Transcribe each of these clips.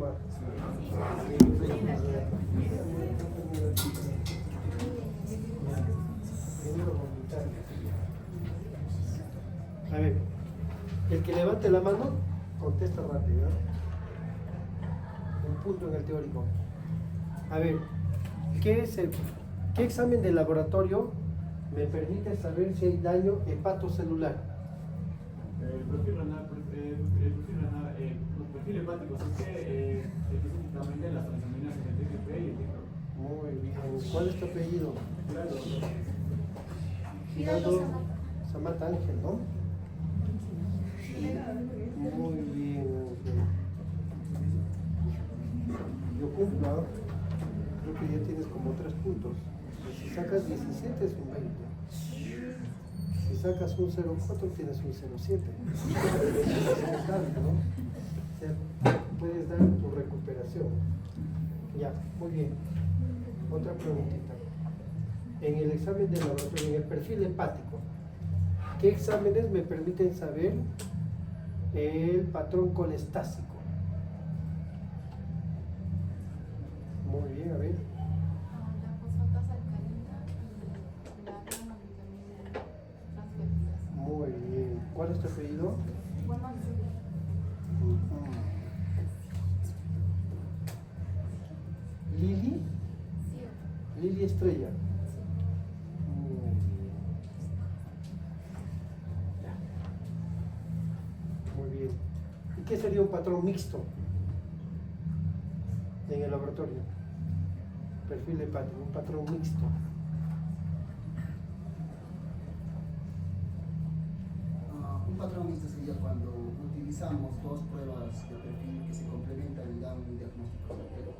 va. A ver, el que levante la mano, contesta rápido, ¿no? Un punto en el teórico. A ver, ¿qué examen de laboratorio me permite saber si hay daño hepatocelular? El perfil renal, los perfiles hepáticos, es que específicamente las transaminasas de TGP y el TGP. Muy bien. ¿Cuál es tu apellido? Claro. Giraldo Samata Ángel, ¿no? Muy bien, Ángel. Yo cumplo, ¿no? Creo que ya tienes como 3 puntos. Si sacas 17 es un 20. Si sacas un 0,4 tienes un 0,7. ¿No? O sea, puedes dar tu recuperación. Ya, muy bien. Otra preguntita. En el examen de laboratorio, en el perfil hepático, ¿qué exámenes me permiten saber el patrón colestásico? Muy bien, a ver. La fosfatasa alcalina y la gamma-glutamina transferida. Muy bien. ¿Cuál es tu apellido? Lili. Lili Estrella. Muy bien. Ya. Muy bien. ¿Y qué sería un patrón mixto en el laboratorio? Perfil hepático, un patrón mixto. Un patrón mixto sería cuando utilizamos dos pruebas de perfil que se complementan y dan un diagnóstico certero.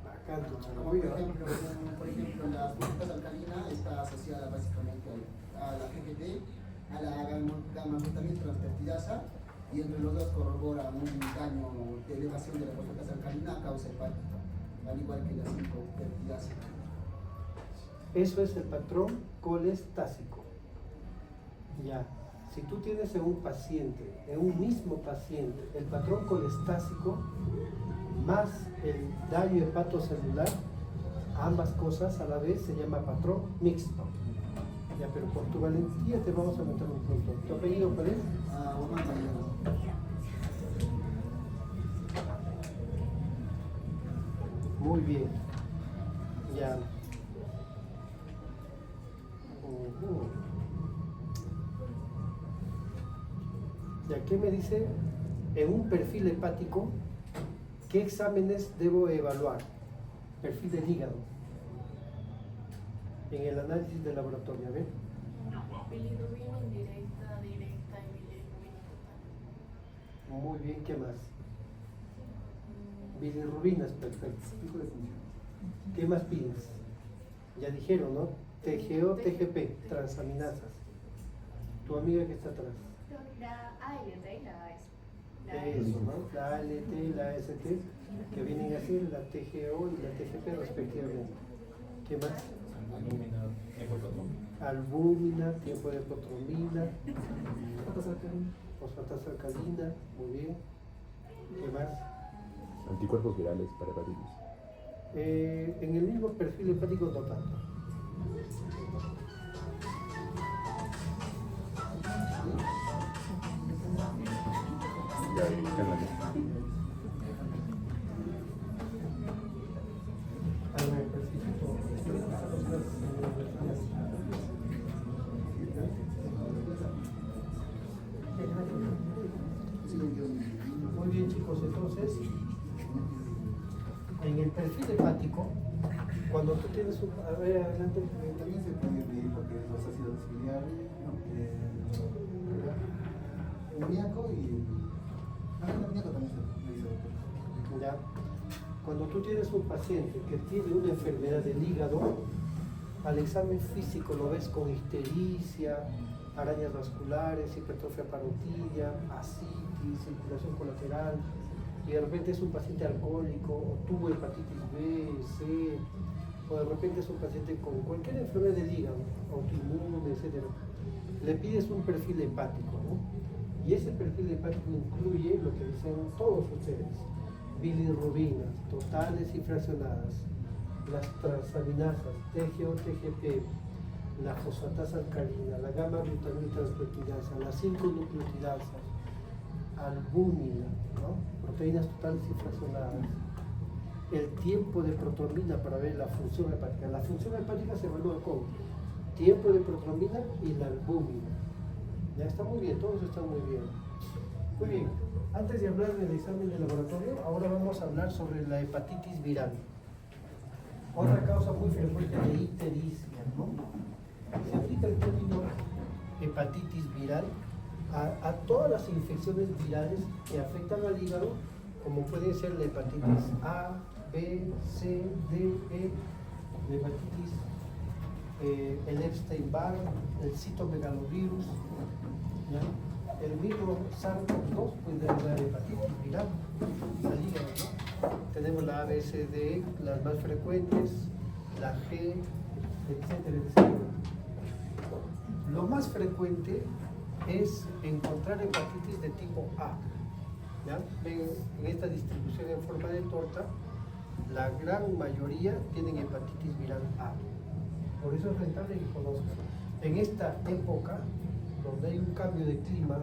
Acá, Por ejemplo, la fosfatasa alcalina está asociada básicamente a la GGT, a la gamma-glutamina transfertidasa, y entre los dos corroboran un daño de elevación de la fosfatasa alcalina a causa hepática, al igual que la 5-peptidasa. eso es el patrón colestásico. Ya, si tú tienes en un paciente, en un mismo paciente, el patrón colestásico más el daño hepatocelular, ambas cosas a la vez se llama patrón mixto. Ya, pero por tu valentía te vamos a meter un punto. ¿Tu apellido cuál es? Muy bien. Ya. Ya, ¿qué me dice? En un perfil hepático, ¿qué exámenes debo evaluar? Perfil del hígado. En el análisis de laboratorio, a ver. Bilirrubina indirecta, directa y bilirrubina total. Muy bien, ¿qué más? Bilirrubinas, perfecto. ¿Qué más pides? Ya dijeron, ¿no? TGO, TGP, transaminasas. Tu amiga que está atrás. La ALT y la AS. Eso, ¿no? La ALT, la AST, que vienen a ser la TGO y la TGP respectivamente. ¿Qué más? Albúmina, tiempo de hipotromina, fosfatasa alcalina, muy bien. ¿Qué más? Anticuerpos virales para hepatitis. En el mismo perfil hepático no tanto. Ya, está en la lista. Muy bien, chicos, entonces en el perfil hepático, cuando tú tienes un... A ver, adelante. También se puede medir lo que es los ácidos biliares, el amoníaco y el amoníaco también se dice. Ya. Cuando tú tienes un paciente que tiene una enfermedad del hígado, al examen físico lo ves con ictericia, arañas vasculares, hipertrofia parotidia, ascitis, circulación colateral, y de repente es un paciente alcohólico, o tuvo hepatitis B, C, o de repente es un paciente con cualquier enfermedad del hígado, autoinmune, etc. Le pides un perfil hepático, ¿no? Y ese perfil hepático incluye lo que dicen todos ustedes: bilirrubinas totales y fraccionadas, las transaminasas, TGO, TGP, la fosfatasa alcalina, la gamma glutamitransglutidasa, las 5 nucleotidasas, albúmina, ¿no? Proteínas totales y fraccionadas, el tiempo de protrombina para ver la función hepática. La función hepática se evalúa con tiempo de protrombina y la albúmina. Ya está muy bien, todos están muy bien. Muy bien, antes de hablar del examen de laboratorio, ahora vamos a hablar sobre la hepatitis viral. Otra causa muy frecuente de ictericia, ¿no? Se aplica el término hepatitis viral a todas las infecciones virales que afectan al hígado, como pueden ser la hepatitis A, B, C, D, E, la hepatitis, el Epstein-Barr, el citomegalovirus, ¿ya? El mismo SARS-CoV-2 puede dar hepatitis viral al hígado, ¿no? Tenemos la A, B, C, D, las más frecuentes, la G, etcétera, etcétera. Lo más frecuente es encontrar hepatitis de tipo A. ¿Ya? Ven en esta distribución en forma de torta, la gran mayoría tienen hepatitis viral A. Por eso es rentable que conozcan. En esta época, donde hay un cambio de clima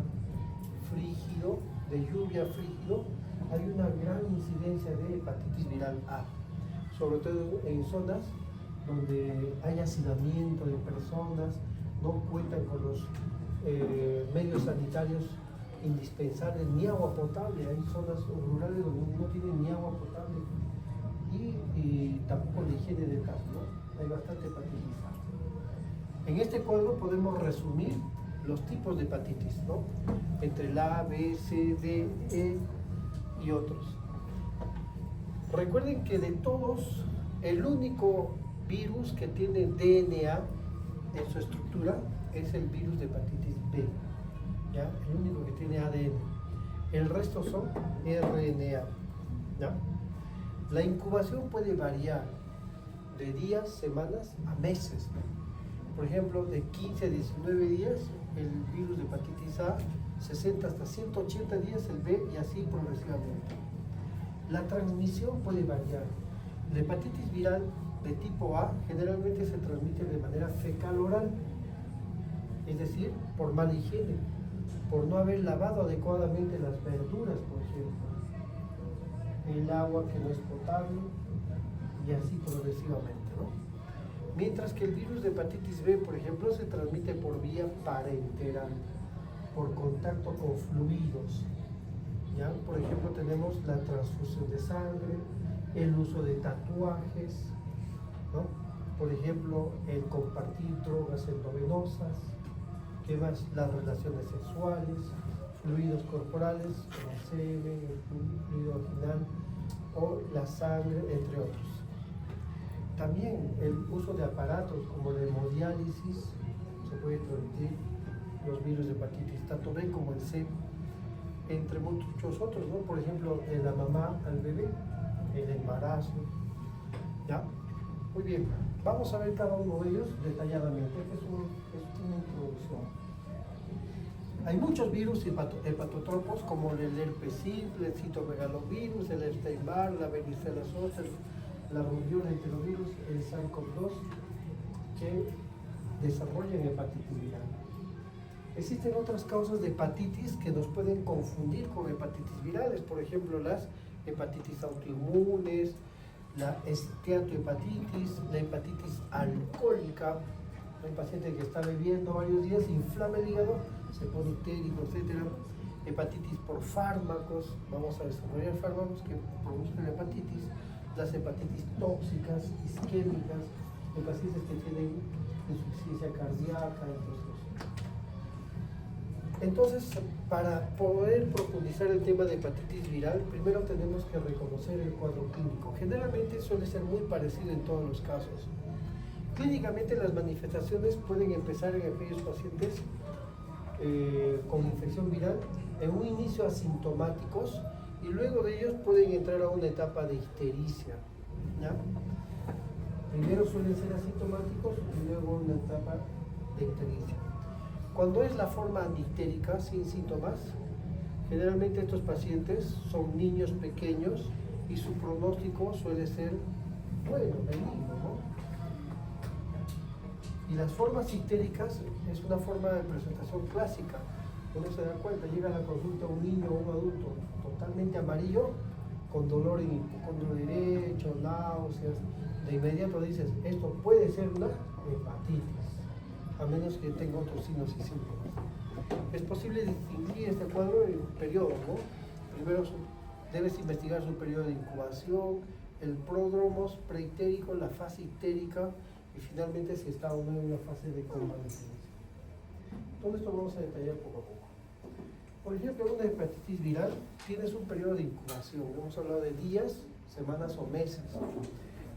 frígido, de lluvia frígido, hay una gran incidencia de hepatitis viral A, sobre todo en zonas donde hay hacinamiento de personas, no cuentan con los medios sanitarios indispensables, ni agua potable. Hay zonas rurales donde no tienen ni agua potable y tampoco la higiene del caso, ¿no? Hay bastante hepatitis A. En este cuadro podemos resumir los tipos de hepatitis, ¿no? Entre la A, B, C, D, E y otros. Recuerden que de todos, el único virus que tiene DNA en su estructura es el virus de hepatitis B, ¿ya? El único que tiene ADN. El resto son RNA, ¿ya? La incubación puede variar de días, semanas a meses, ¿no? Por ejemplo, de 15 a 19 días el virus de hepatitis A, 60 hasta 180 días el B y así progresivamente. La transmisión puede variar. La hepatitis viral de tipo A generalmente se transmite de manera fecal-oral, es decir, por mala higiene, por no haber lavado adecuadamente las verduras, por ejemplo, el agua que no es potable y así progresivamente, ¿no? Mientras que el virus de hepatitis B, por ejemplo, se transmite por vía parenteral, por contacto con fluidos, ¿ya? Por ejemplo, tenemos la transfusión de sangre, el uso de tatuajes, ¿no? Por ejemplo, el compartir drogas endovenosas, ¿qué más? Las relaciones sexuales, fluidos corporales, el semen, el fluido vaginal o la sangre, entre otros. También el uso de aparatos como la hemodiálisis se puede transmitir los virus de hepatitis, tanto B como el C, entre muchos otros, ¿no? Por ejemplo, de la mamá al bebé, el embarazo, ¿ya? Muy bien, vamos a ver cada uno de ellos detalladamente. Esta es una introducción. Hay muchos virus hepatotropos como el herpes simple, el citomegalovirus, el Epstein-Barr, la varicela zoster, la rubiola enterovirus, el SARS-CoV-2, que desarrollan hepatitis viral. Existen otras causas de hepatitis que nos pueden confundir con hepatitis virales, por ejemplo las hepatitis autoinmunes, la esteatohepatitis, la hepatitis alcohólica. Hay paciente que está bebiendo varios días, inflama el hígado, se pone ictérico, etc. Hepatitis por fármacos, vamos a desarrollar fármacos que produzcan hepatitis, las hepatitis tóxicas, isquémicas, en pacientes que tienen insuficiencia cardíaca, entre otros. Entonces, para poder profundizar el tema de hepatitis viral, primero tenemos que reconocer el cuadro clínico. Generalmente suele ser muy parecido en todos los casos. Clínicamente las manifestaciones pueden empezar en aquellos pacientes con infección viral en un inicio asintomáticos y luego de ellos pueden entrar a una etapa de ictericia, ¿ya? Primero suelen ser asintomáticos y luego una etapa de ictericia. Cuando es la forma dictérica sin síntomas, generalmente estos pacientes son niños pequeños y su pronóstico suele ser bueno, benigno, ¿no? Y las formas ictéricas es una forma de presentación clásica. Uno se da cuenta, llega a la consulta un niño o un adulto totalmente amarillo, con dolor en hipocondrio derecho, náuseas. De inmediato dices, esto puede ser una hepatitis, a menos que tenga otros signos y síntomas. Es posible distinguir este cuadro en periodos, ¿no? Primero debes investigar su periodo de incubación, el pródromo preictérico, la fase ictérica y finalmente si está o no en una fase de convalecencia. Todo esto vamos a detallar poco a poco. Por ejemplo, una hepatitis viral tienes un periodo de incubación, hemos hablado de días, semanas o meses.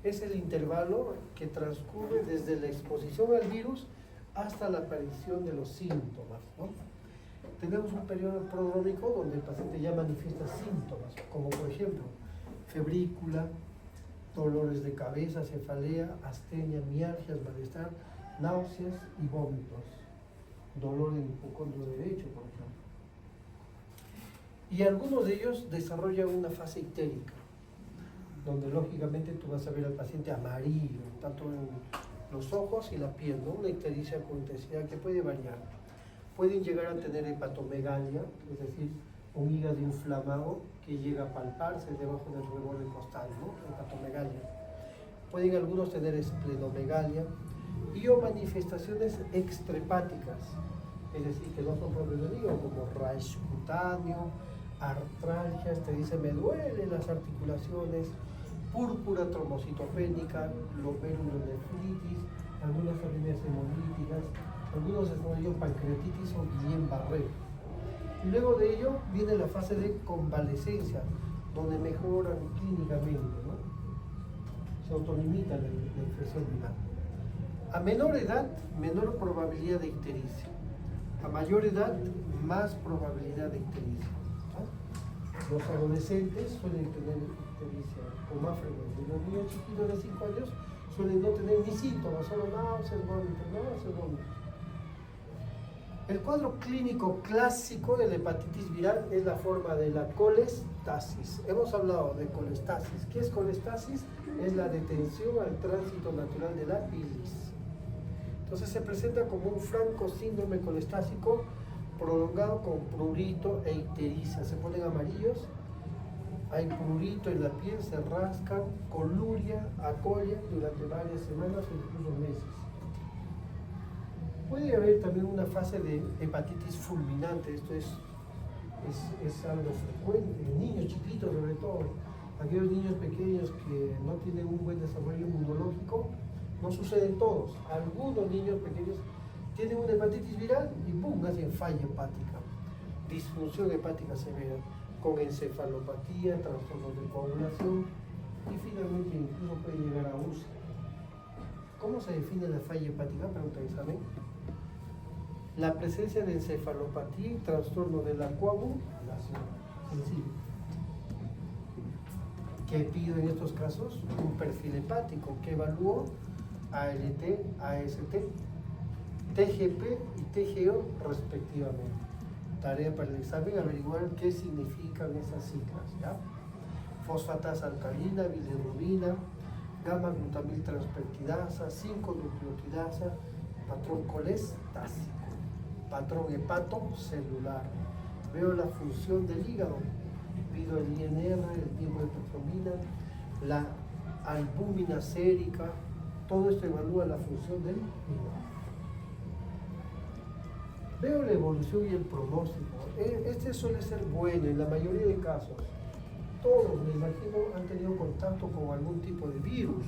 Es el intervalo que transcurre desde la exposición al virus hasta la aparición de los síntomas, ¿no? Tenemos un periodo prodrómico donde el paciente ya manifiesta síntomas, como por ejemplo febrícula, dolores de cabeza, cefalea, astenia, mialgias, malestar, náuseas y vómitos, dolor en el hipocondrio derecho, por ejemplo. Y algunos de ellos desarrollan una fase ictérica, donde lógicamente tú vas a ver al paciente amarillo, tanto en los ojos y la piel, ¿no? Una ictericia con intensidad que puede variar. Pueden llegar a tener hepatomegalia, es decir, un hígado inflamado que llega a palparse debajo del reborde costal, ¿no? Hepatomegalia. Pueden algunos tener esplenomegalia y o manifestaciones extrahepáticas, es decir, que no son propios del hígado, como rash cutáneo, artralgias, te dice me duelen las articulaciones, púrpura trombocitopénica, glomerulonefritis, algunas arritmias hemolíticas, algunos desarrollan pancreatitis o Guillain-Barré. Y luego de ello viene la fase de convalecencia, donde mejoran clínicamente, ¿no? Se autolimita la infección viral. A menor edad, menor probabilidad de ictericia. A mayor edad, más probabilidad de ictericia. ¿No? Los adolescentes suelen tener ictericia con más frecuencia. Los niños chiquitos de 5 años suelen no tener ni síntomas, solo náuseas, vómitos. El cuadro clínico clásico de la hepatitis viral es la forma de la colestasis. Hemos hablado de colestasis. ¿Qué es colestasis? Es la detención al tránsito natural de la bilis. Entonces se presenta como un franco síndrome colestásico prolongado con prurito e ictericia. Se ponen amarillos, hay prurito en la piel, se rascan, coluria, acolia durante varias semanas o incluso meses. Puede haber también una fase de hepatitis fulminante, esto es algo frecuente, en niños chiquitos sobre todo, aquellos niños pequeños que no tienen un buen desarrollo inmunológico, no sucede en todos, algunos niños pequeños tienen una hepatitis viral y ¡pum!, hacen falla hepática, disfunción hepática severa, con encefalopatía, trastornos de coagulación y finalmente incluso puede llegar a UCI. ¿Cómo se define la falla hepática? Pregunta el examen. La presencia de encefalopatía y trastorno de la coagulación. Sencillo. ¿Qué pido en estos casos? Un perfil hepático que evalúo ALT, AST, TGP y TGO respectivamente. Tarea para el examen, averiguar qué significan esas siglas, ¿ya? Fosfatasa alcalina, bilirrubina, gamma-glutamil transpeptidasa, 5-nucleotidasa, patrón colestásico, patrón hepatocelular. Veo la función del hígado, pido el INR, el tiempo de petromina, la albúmina sérica, todo esto evalúa la función del hígado. Veo la evolución y el pronóstico. Este suele ser bueno en la mayoría de casos. Todos, me imagino, han tenido contacto con algún tipo de virus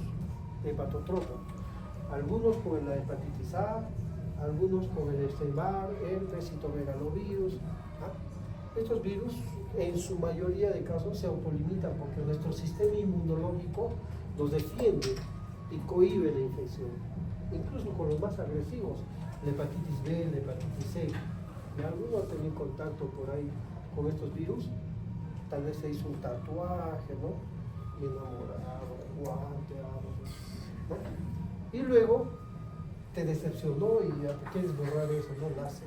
hepatotropo. Algunos con la hepatitis A, algunos con el Epstein-Barr, herpes, citomegalovirus. Estos virus, en su mayoría de casos, se autolimitan porque nuestro sistema inmunológico los defiende y cohíbe la infección. Incluso con los más agresivos, la hepatitis B, la hepatitis C. Y algunos han tenido contacto por ahí con estos virus. Tal vez se hizo un tatuaje, ¿no? Enamorado, guanteado, ¿no? Y luego te decepcionó y ya quieres borrar eso, no lo haces.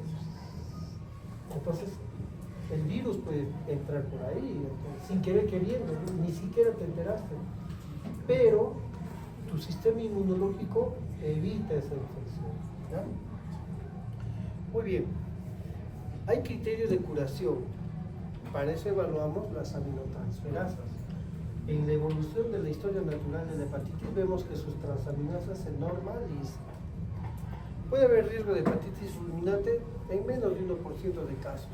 Entonces, el virus puede entrar por ahí, entonces, sin querer queriendo, ni siquiera te enteraste. Pero tu sistema inmunológico evita esa infección. ¿Ya? Muy bien. Hay criterios de curación. Para eso evaluamos las aminotransferasas. En la evolución de la historia natural de la hepatitis vemos que sus transaminasas se normalizan. Puede haber riesgo de hepatitis fulminante en menos de 1% de casos.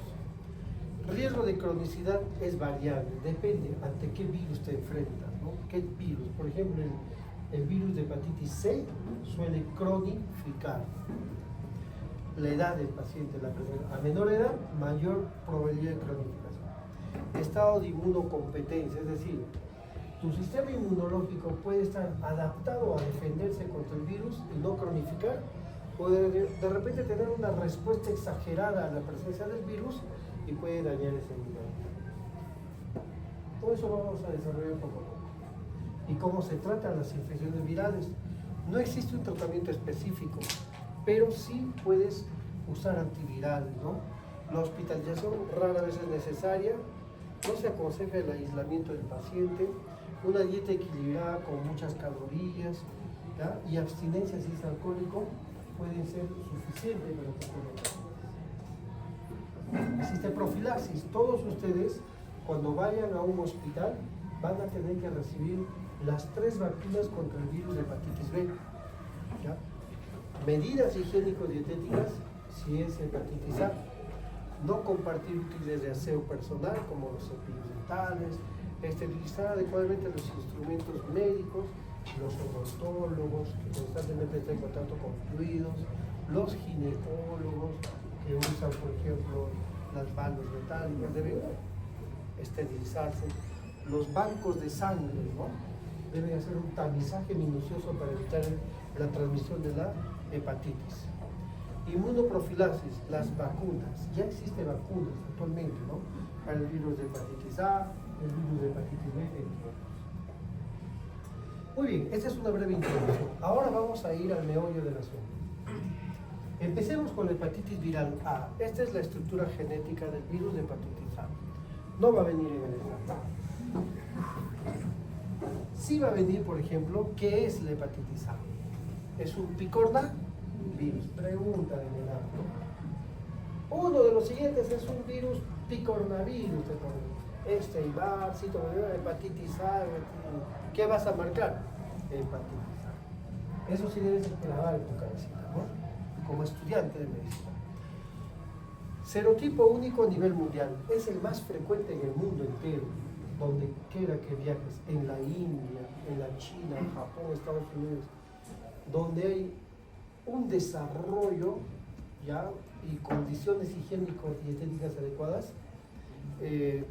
Riesgo de cronicidad es variable, depende ante qué virus te enfrentas, ¿no? ¿Qué virus? Por ejemplo, el virus de hepatitis C suele cronificar. La edad del paciente, a menor edad, mayor probabilidad de cronificación. Estado de inmunocompetencia, es decir, tu sistema inmunológico puede estar adaptado a defenderse contra el virus y no cronificar, puede de repente tener una respuesta exagerada a la presencia del virus y puede dañar ese inmunidad. Todo eso vamos a desarrollar poco a poco. ¿Y cómo se tratan las infecciones virales? No existe un tratamiento específico, pero sí puedes usar antivirales, ¿no? La hospitalización rara vez es necesaria, no se aconseja el aislamiento del paciente, una dieta equilibrada con muchas calorías, ¿ya? Y abstinencia si es alcohólico pueden ser suficientes para que existe profilaxis. Todos ustedes, cuando vayan a un hospital, van a tener que recibir las 3 vacunas contra el virus de hepatitis B. ¿Ya? Medidas higiénico-dietéticas si es hepatitis A. No compartir útiles de aseo personal como los cepillos dentales, esterilizar adecuadamente los instrumentos médicos, los odontólogos que constantemente están en contacto con fluidos, los ginecólogos que usan, por ejemplo, las bandas metálicas, deben esterilizarse. Los bancos de sangre, ¿no? Deben hacer un tamizaje minucioso para evitar la transmisión de la hepatitis. Inmunoprofilaxis, las vacunas. Ya existen vacunas actualmente, ¿no? Para el virus de hepatitis A, el virus de hepatitis B, entre otros. Muy bien, esta es una breve introducción. Ahora vamos a ir al meollo del asunto. Empecemos con la hepatitis viral A. Esta es la estructura genética del virus de hepatitis A. No va a venir en el examen. Sí va a venir, por ejemplo, ¿qué es la hepatitis A? ¿Es un picorna? Virus. Pregunta de verdad. Uno de los siguientes es un virus picornavirus. Esteibal, hepatitis A. ¿Qué vas a marcar? Hepatitis A. Eso sí debes grabar en tu cabecita, ¿no? Como estudiante de medicina. Serotipo único a nivel mundial. Es el más frecuente en el mundo entero, donde quiera que viajes, en la India, en la China, en Japón, Estados Unidos, donde hay un desarrollo ya y condiciones higiénico-dietéticas adecuadas,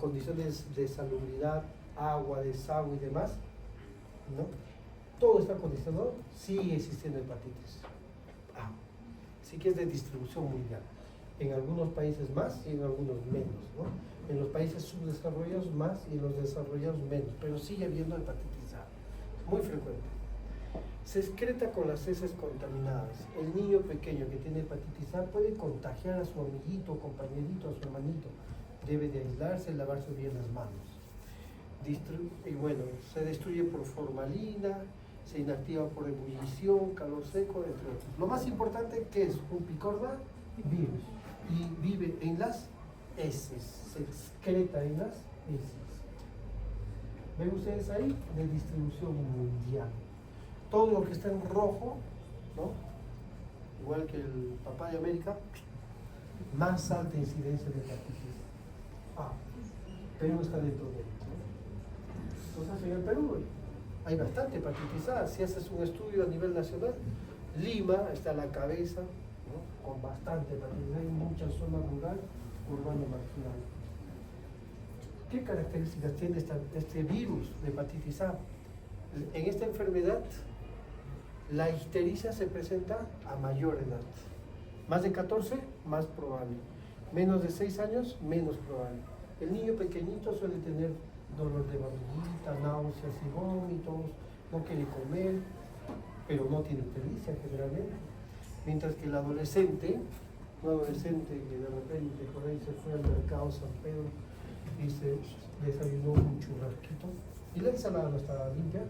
condiciones de salubridad, agua, desagüe y demás, ¿no? Todo está condicionado, sigue existiendo hepatitis A. Sí que es de distribución mundial. En algunos países más y en algunos menos, ¿no? En los países subdesarrollados más y en los desarrollados menos, pero sigue habiendo hepatitis A, muy frecuente. Se excreta con las heces contaminadas. El niño pequeño que tiene hepatitis A puede contagiar a su amiguito, compañerito, a su hermanito. Debe de aislarse y lavarse bien las manos. Y bueno, se destruye por formalina, se inactiva por ebullición, calor seco, entre otros. Lo más importante que es un picorna virus y vive en las heces, se excreta en las heces. ¿Ven ustedes ahí? De distribución mundial. Todo lo que está en rojo, ¿no? Igual que el papá de América, más alta incidencia de hepatitis A. Perú está dentro de él, ¿no? Entonces en el Perú hay bastante hepatitis A. Si haces un estudio a nivel nacional, Lima está a la cabeza, ¿no? Con bastante hepatitis A. Hay muchas zonas rural, urbano marginal. ¿Qué características tiene este virus de hepatitis A? En esta enfermedad, la ictericia se presenta a mayor edad. Más de 14, más probable. Menos de 6 años, menos probable. El niño pequeñito suele tener dolor de barriguita, náuseas y vómitos, no quiere comer, pero no tiene ictericia generalmente. Mientras que el adolescente, un adolescente que de repente por ahí se fue al mercado San Pedro y se desayunó un churrasquito y la ensalada no estaba limpia,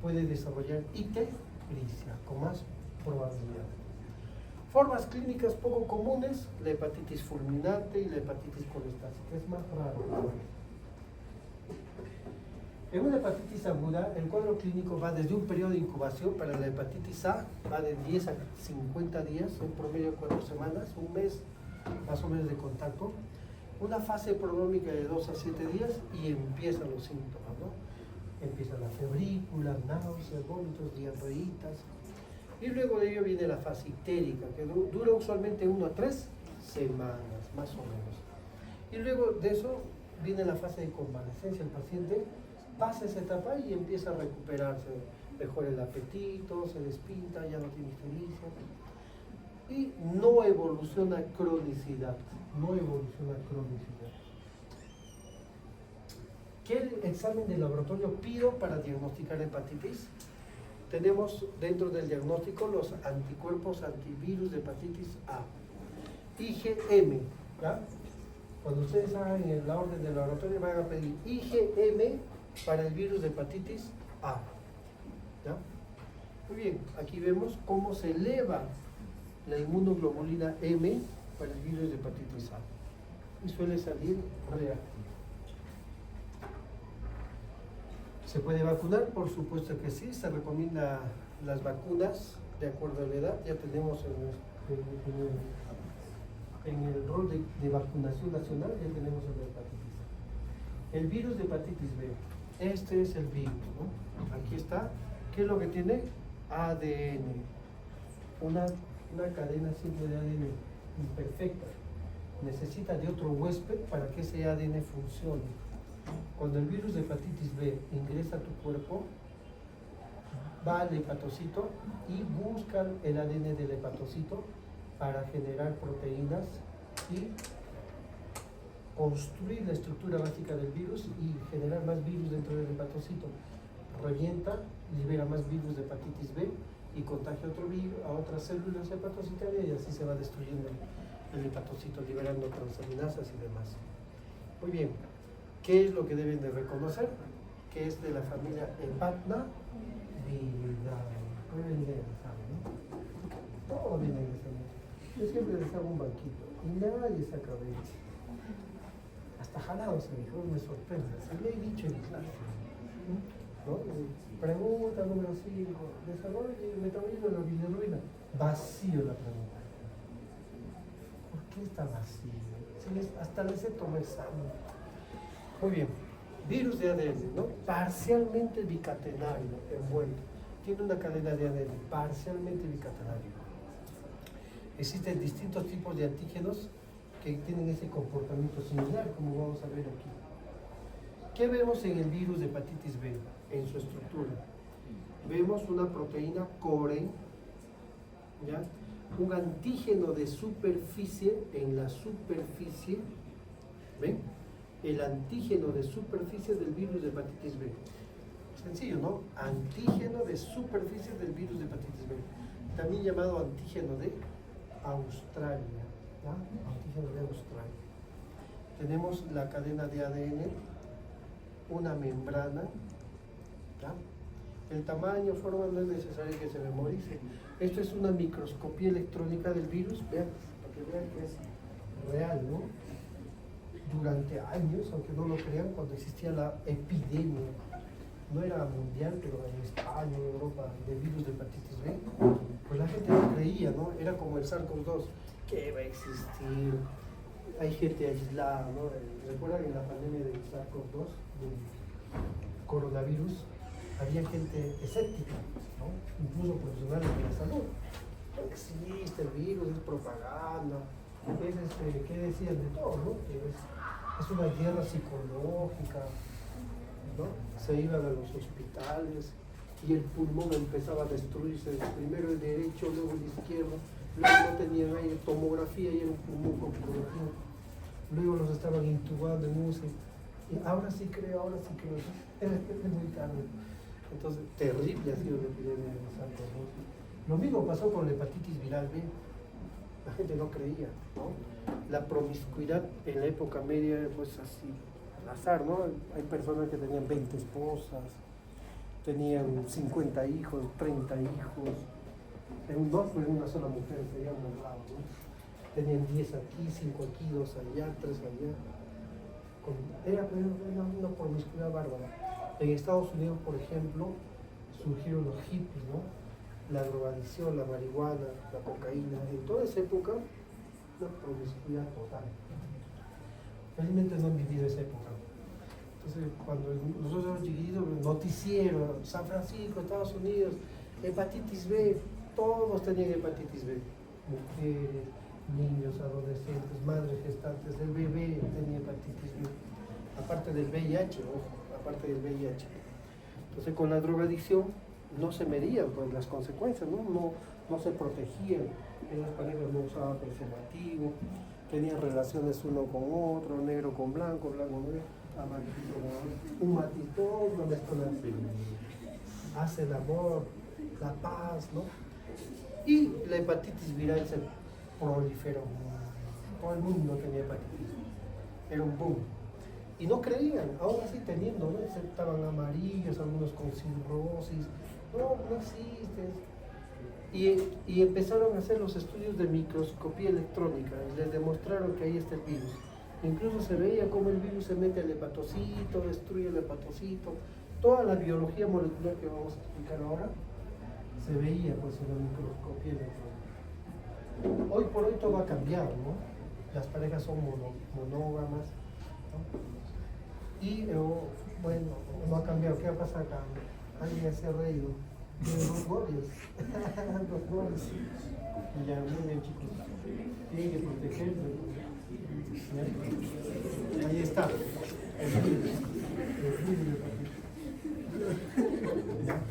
puede desarrollar ictericia con más probabilidad. Formas clínicas poco comunes, la hepatitis fulminante y la hepatitis colestásica, es más raro. En una hepatitis aguda, el cuadro clínico va desde un periodo de incubación. Para la hepatitis A va de 10 a 50 días, en promedio 4 semanas, un mes más o menos de contacto. Una fase prodrómica de 2 a 7 días y empiezan los síntomas, ¿no? Empieza la febrícula, náuseas, vómitos, diarreitas. Y luego de ello viene la fase ictérica, que dura usualmente 1 a 3 semanas, más o menos. Y luego de eso viene la fase de convalescencia. El paciente pasa esa etapa y empieza a recuperarse, mejora el apetito, se despinta, ya no tiene ictericia y no evoluciona a cronicidad, ¿Qué examen de laboratorio pido para diagnosticar hepatitis? Tenemos dentro del diagnóstico los anticuerpos antivirus de hepatitis A, IgM, ¿ya? Cuando ustedes hagan en la orden del laboratorio van a pedir IgM para el virus de hepatitis A. ¿Ya? Muy bien, aquí vemos cómo se eleva la inmunoglobulina M para el virus de hepatitis A y suele salir reactivo. ¿Se puede vacunar? Por supuesto que sí, se recomienda las vacunas de acuerdo a la edad. Ya tenemos en el rol de vacunación nacional, ya tenemos el de hepatitis A. El virus de hepatitis B. Este es el virus, ¿no? Aquí está. ¿Qué es lo que tiene? ADN. Una cadena simple de ADN imperfecta. Necesita de otro huésped para que ese ADN funcione. Cuando el virus de hepatitis B ingresa a tu cuerpo, va al hepatocito y busca el ADN del hepatocito para generar proteínas y construir la estructura básica del virus y generar más virus dentro del hepatocito. Revienta, libera más virus de hepatitis B y contagia otro virus a otras células hepatocitarias y así se va destruyendo el hepatocito, liberando transaminasas y demás. Muy bien, ¿qué es lo que deben de reconocer? Que es de la familia Hepatnaviridae. Todo viene en esa noche. Yo siempre les hago un banquito y nadie saca de ellos. Hasta jalado se dijo, me sorprende. Se le he dicho en clase. ¿No? Pregunta número 5. Desarrollo y metabolismo de la bilirrubina. Vacío la pregunta. ¿Por qué está vacío? Hasta les he tomado examen. Muy bien. Virus de ADN, ¿no? Parcialmente bicatenario, envuelto. Tiene una cadena de ADN parcialmente bicatenario. Existen distintos tipos de antígenos que tienen ese comportamiento similar, como vamos a ver aquí. ¿Qué vemos en el virus de hepatitis B? En su estructura. Vemos una proteína core, ¿ya? Un antígeno de superficie en la superficie, ¿ven? El antígeno de superficie del virus de hepatitis B. Sencillo, ¿no? Antígeno de superficie del virus de hepatitis B. También llamado antígeno de Australia. ¿Ya? Antígeno de Australia. Tenemos la cadena de ADN, una membrana. ¿Ya? El tamaño, forma, no es necesario que se memorice. Esto es una microscopía electrónica del virus. Vean, para que vean que es real, ¿no? Durante años, aunque no lo crean, cuando existía la epidemia, no era mundial, pero en España, en Europa, de virus de hepatitis B, pues la gente no creía, ¿no? Era como el SARS-CoV-2, que va a existir, hay gente aislada, ¿no? ¿Recuerdan en la pandemia del SARS-CoV-2, del coronavirus? Había gente escéptica, ¿no? Incluso profesionales de la salud. No existe el virus, es propaganda, es ¿qué decían de todo, no? Que es una guerra psicológica, ¿no? Se iban a los hospitales y el pulmón empezaba a destruirse, primero el derecho, luego el izquierdo, luego no tenían aire, tomografía y era un pulmón con cloroquina, luego los estaban intubando en UCI, y ahora sí creo, es muy tarde. Entonces, terrible ha sido la epidemia de SARS-CoV-2. Lo mismo pasó con la hepatitis viral B. La gente no creía, ¿no? La promiscuidad en la época media, pues así, al azar, ¿no? Hay personas que tenían 20 esposas, tenían 50 hijos, 30 hijos. No fue una sola mujer, serían honrados, ¿no? Tenían 10 aquí, 5 aquí, 2 allá, 3 allá. Era una promiscuidad bárbara. En Estados Unidos, por ejemplo, surgieron los hippies, ¿no? La drogadicción, la marihuana, la cocaína, en toda esa época, una promiscuidad total. Felizmente no han vivido esa época. Entonces, cuando nosotros éramos chiquititos, noticiero, San Francisco, Estados Unidos, hepatitis B, todos tenían hepatitis B. Mujeres, niños, adolescentes, madres gestantes, el bebé tenía hepatitis B. Aparte del VIH, ojo, aparte del VIH. Entonces, con la drogadicción no se medían pues, las consecuencias, no se protegían. Esas parejas no usaban preservativo, tenían relaciones uno con otro, negro con blanco, blanco con negro, amarillo con amarillo, un matiz, todo una mezcolanza. Hace el amor, la paz, ¿no? Y la hepatitis viral se proliferó. Todo el mundo tenía hepatitis. Era un boom. Y no creían, aún así teniendo, ¿no? Estaban amarillos, algunos con cirrosis. No existe. Y empezaron a hacer los estudios de microscopía electrónica y les demostraron que ahí está el virus. Incluso se veía cómo el virus se mete al hepatocito, destruye el hepatocito. Toda la biología molecular que vamos a explicar ahora se veía pues en la microscopía electrónica. Hoy por hoy todo ha cambiado, ¿no? Las parejas son monógamas, ¿no? Y bueno, no ha cambiado. ¿Qué va a pasar acá? Alguien se ha reído. De los goles. Los goles. Ya, muy bien, chicos. Tienen que protegerse. ¿Sí? Ahí está.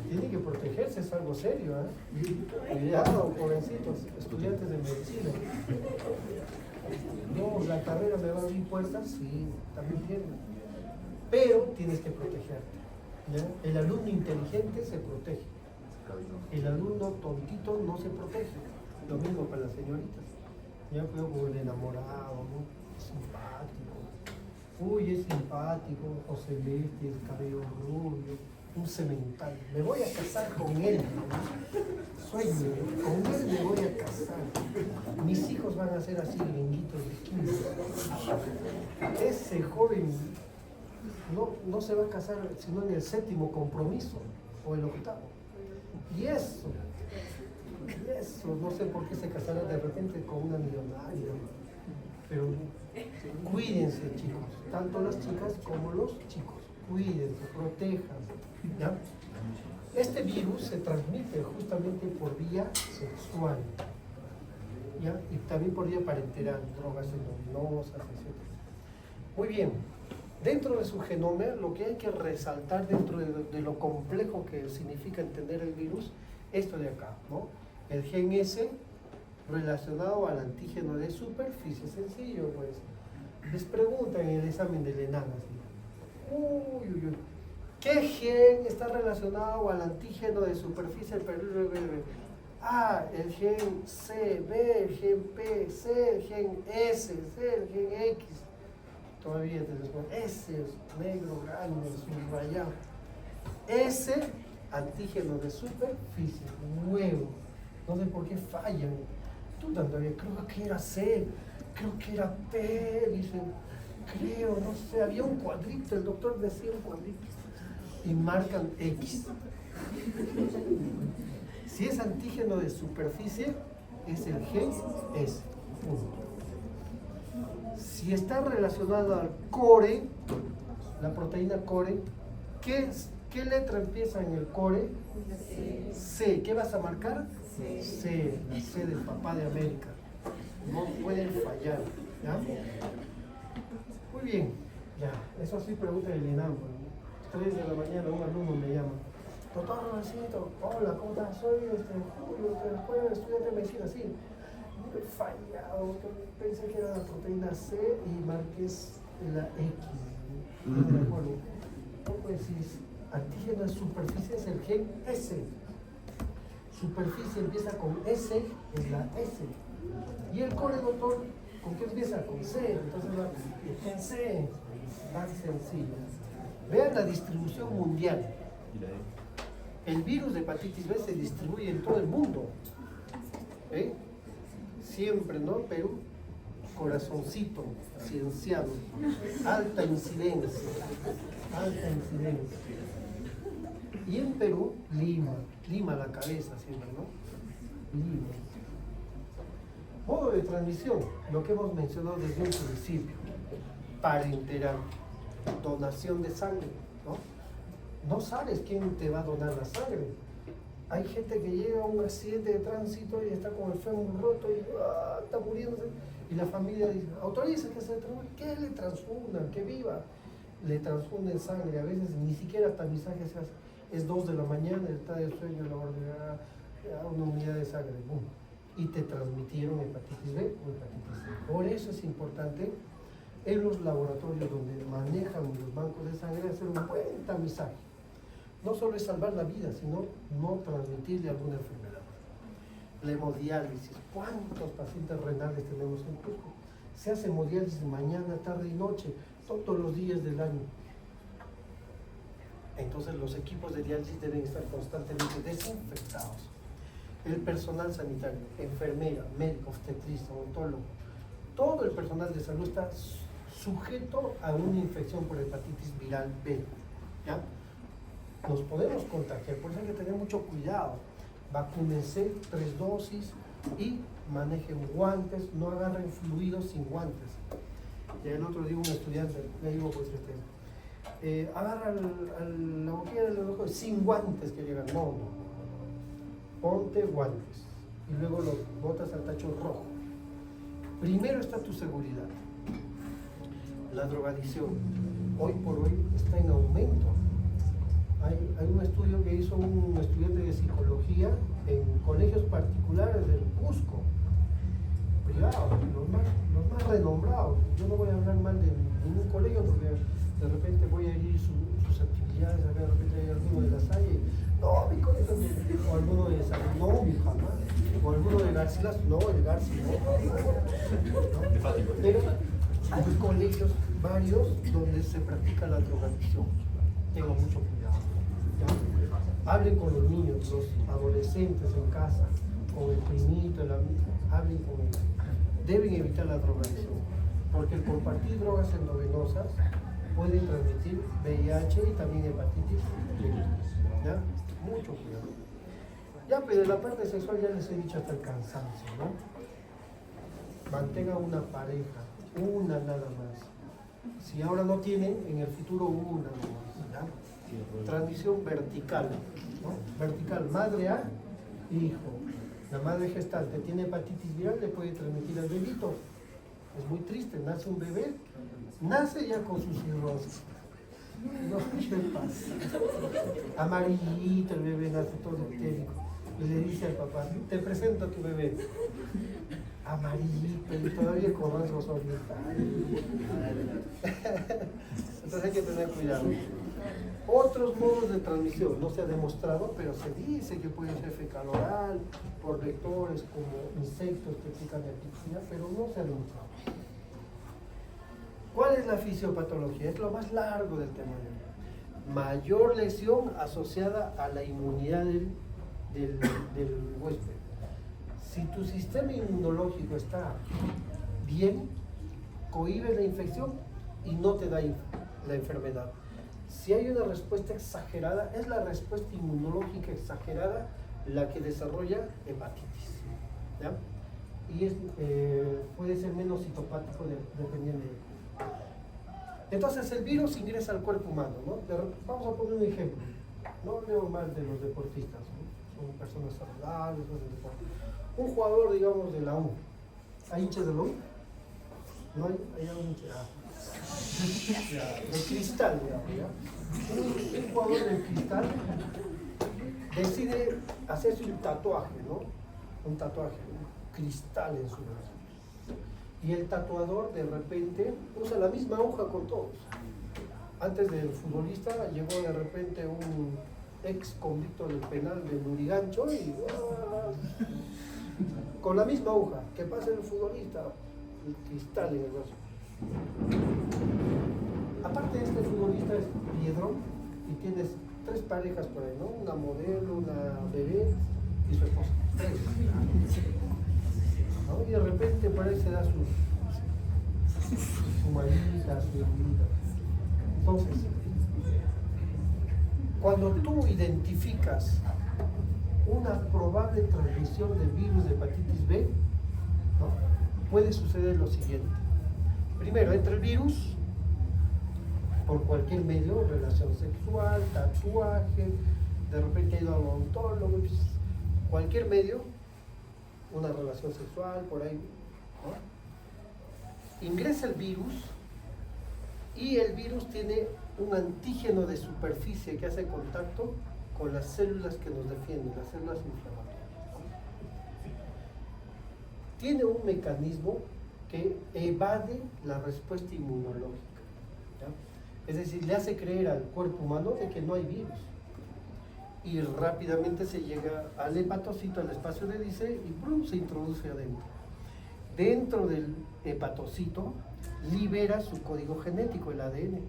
Tienen que protegerse, es algo serio, ¿eh? Cuidado, jovencitos, estudiantes de medicina. No, la carrera me va a abrir puertas, sí, también tiene. Pero tienes que protegerte. ¿Ya? El alumno inteligente se protege. El alumno tontito no se protege. Lo mismo para las señoritas. Ya cuidado con el enamorado, ¿no? Simpático. Uy, es simpático, o celeste, el cabello rubio, un cemental. Me voy a casar con él. ¿No? Sueño, con él me voy a casar. Mis hijos van a ser así, gringuitos de 15. Ese joven no se va a casar sino en el 7º compromiso o el 8º. Y eso, no sé por qué se casará de repente con una millonaria, pero cuídense, chicos, tanto las chicas como los chicos, cuídense, protéjanse, ¿ya? Este virus se transmite justamente por vía sexual, ¿ya? Y también por vía parenteral, drogas endominosas, etc. Muy bien. Dentro de su genoma, lo que hay que resaltar dentro de lo complejo que significa entender el virus, esto de acá, ¿no? El gen S relacionado al antígeno de superficie, sencillo, pues. Les preguntan en el examen del ENAN, así. Uy. ¿Qué gen está relacionado al antígeno de superficie? A, el gen C, B, el gen P, C, el gen S, C, el gen X. Todavía tenés S, negro, grande, subrayado. S, antígeno de superficie, nuevo. No sé por qué fallan. Tú todavía, creo que era C, creo que era P, dicen, creo, no sé, había un cuadrito, el doctor decía un cuadrito. Y marcan X. Si es antígeno de superficie, es el gen S. Si está relacionado al core, la proteína core, ¿qué letra empieza en el core? C. ¿Qué vas a marcar? C. La C del papá de América. No pueden fallar. ¿Ya? Muy bien. Ya. Eso sí pregunta el INAM. 3 de la mañana un alumno me llama. Doctor Robercito, hola, ¿cómo estás? Soy Julio, de la escuela de estudiante de medicina. Sí. He fallado, pensé que era la proteína C y marqué la X. No me acuerdo. Pues si es antígeno de superficie es el gen S. superficie empieza con S, es la S. Y el core, doctor, ¿con qué empieza? Con C. Entonces va en C. Tan sencillo. Vean la distribución mundial. El virus de hepatitis B se distribuye en todo el mundo. ¿Eh? Siempre, ¿no? Perú, corazoncito, cienciano, alta incidencia. Y en Perú, Lima la cabeza siempre, ¿no? Lima. Modo de transmisión, lo que hemos mencionado desde un principio. Parenteral, donación de sangre, ¿no? No sabes quién te va a donar la sangre. Hay gente que llega a un accidente de tránsito y está con el fémur roto y está muriéndose. Y la familia dice, autoriza que se transfunda, que le transfundan, que viva. Le transfunden sangre, a veces ni siquiera tamizaje se hace. Es 2 de la mañana, está de sueño, la ordenada, una unidad de sangre, ¡boom! Y te transmitieron hepatitis B o hepatitis C. Por eso es importante en los laboratorios donde manejan los bancos de sangre hacer un buen tamizaje. No solo es salvar la vida, sino no transmitirle alguna enfermedad. La hemodiálisis. ¿Cuántos pacientes renales tenemos en Cusco? Se hace hemodiálisis mañana, tarde y noche, todos los días del año. Entonces los equipos de diálisis deben estar constantemente desinfectados. El personal sanitario, enfermera, médico, obstetrista, odontólogo, todo el personal de salud está sujeto a una infección por hepatitis viral B. ¿Ya? Nos podemos contagiar, por eso hay que tener mucho cuidado. Vacúnense 3 dosis y manejen guantes, no agarren fluidos sin guantes. Ya el otro día un estudiante, le digo pues agarra la boquilla del ojo sin guantes que llegan. No. Ponte guantes y luego los botas al tacho rojo. Primero está tu seguridad. La drogadicción, hoy por hoy, está en aumento. Hay un estudio que hizo un estudiante de psicología en colegios particulares del Cusco, privados, los más renombrados. Yo no voy a hablar mal de ningún colegio porque de repente voy a herir sus actividades, de repente hay alguno de La Salle, no, mi colegio, o alguno de San, no, jamás, o alguno de Garcilas, no, el Garci, no. Pero hay colegios varios donde se practica la drogadicción. Tengo mucho cuidado. ¿Ya? Hablen con los niños, los adolescentes en casa, con el primito, hablen con ellos. Deben evitar la drogadicción, porque el compartir drogas endovenosas puede transmitir VIH y también hepatitis. ¿Ya? Mucho cuidado. Ya, pero en la parte sexual ya les he dicho hasta el cansancio, ¿no? Mantengan una pareja, una nada más. Si ahora no tienen, en el futuro una más, ¿ya? Transmisión vertical, ¿no? Vertical, madre a hijo. La madre gestante tiene hepatitis viral, le puede transmitir al bebito. Es muy triste, nace un bebé, nace ya con su cirrosis. No, ¿qué pasa? Amarillito, el bebé nace todo histérico. Y le dice al papá, te presento a tu bebé. Amarillito y todavía con rasgos orientales. Entonces hay que tener cuidado. Otros modos de transmisión, no se ha demostrado, pero se dice que puede ser fecal oral, por vectores como insectos que pican de piscina, pero no se ha demostrado. ¿Cuál es la fisiopatología? Es lo más largo del tema. Mayor lesión asociada a la inmunidad del huésped. Si tu sistema inmunológico está bien, cohíbe la infección y no te da la enfermedad. Si hay una respuesta exagerada, es la respuesta inmunológica exagerada la que desarrolla hepatitis. ¿Ya? Y puede ser menos citopático dependiendo de... Entonces el virus ingresa al cuerpo humano, ¿no? Vamos a poner un ejemplo. No leo mal de los deportistas, ¿no? Son personas saludables, hacen deporte. Un jugador, digamos, de la U. ¿Hay hinchas de la U? No hay un hincha. De Cristal, digamos, ¿ya? Un jugador del Cristal decide hacerse un tatuaje, ¿no? Un tatuaje, un cristal en su brazo. Y el tatuador de repente usa la misma aguja con todos. Antes del futbolista llegó de repente ex convicto del penal de Lurigancho y con la misma aguja, que pase el futbolista, el cristal en el brazo. Aparte de este futbolista es Piedrón y tienes 3 parejas por ahí, ¿no? Una modelo, una bebé y su esposa. 3. ¿No? Y de repente por ahí se da su manita, su vida. Entonces, cuando tú identificas una probable transmisión del virus de hepatitis B, ¿no? Puede suceder lo siguiente. Primero, entra el virus por cualquier medio, relación sexual, tatuaje, de repente ha ido al odontólogo, pues, cualquier medio, una relación sexual, por ahí, ¿no? Ingresa el virus y el virus tiene un antígeno de superficie que hace contacto con las células que nos defienden, las células inflamatorias, ¿no? Tiene un mecanismo que evade la respuesta inmunológica, ¿ya? Es decir, le hace creer al cuerpo humano de que no hay virus. Y rápidamente se llega al hepatocito, al espacio de Dice, y ¡prum!, se introduce adentro. Dentro del hepatocito libera su código genético, el ADN.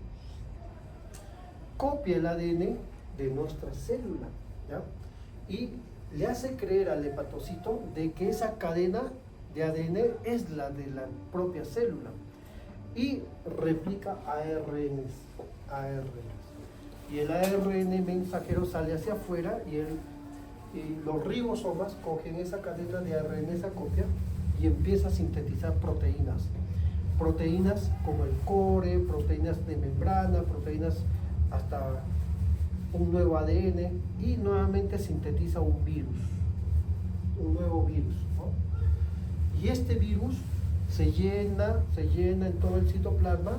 Copia el ADN de nuestra célula, ¿ya? Y le hace creer al hepatocito de que esa cadena de ADN es la de la propia célula. Y replica ARNs. Y el ARN mensajero sale hacia afuera y los ribosomas cogen esa cadena de ARN, esa copia, y empieza a sintetizar proteínas. Proteínas como el core, proteínas de membrana, proteínas hasta un nuevo ADN, y nuevamente sintetiza un virus, un nuevo virus, ¿no? Y este virus se llena en todo el citoplasma,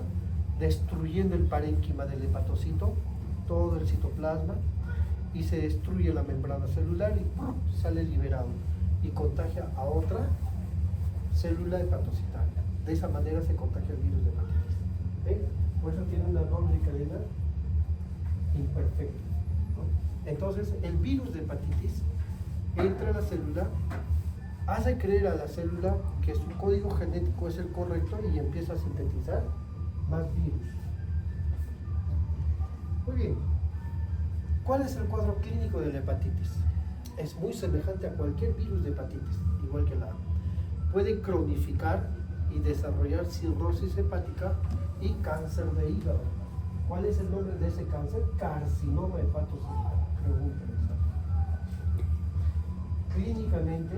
destruyendo el parénquima del hepatocito, todo el citoplasma, y se destruye la membrana celular y ¡pum!, sale liberado y contagia a otra célula hepatocitaria. De esa manera se contagia el virus de hepatitis. ¿Ven? Por eso tiene una doble cadena imperfecta, ¿no? Entonces, el virus de hepatitis entra a la célula, hace creer a la célula que su código genético es el correcto y empieza a sintetizar más virus. Muy bien. ¿Cuál es el cuadro clínico de la hepatitis? Es muy semejante a cualquier virus de hepatitis, igual que la A. Puede cronificar y desarrollar cirrosis hepática y cáncer de hígado. ¿Cuál es el nombre de ese cáncer? Carcinoma hepatocelular. Pregúntenme. Clínicamente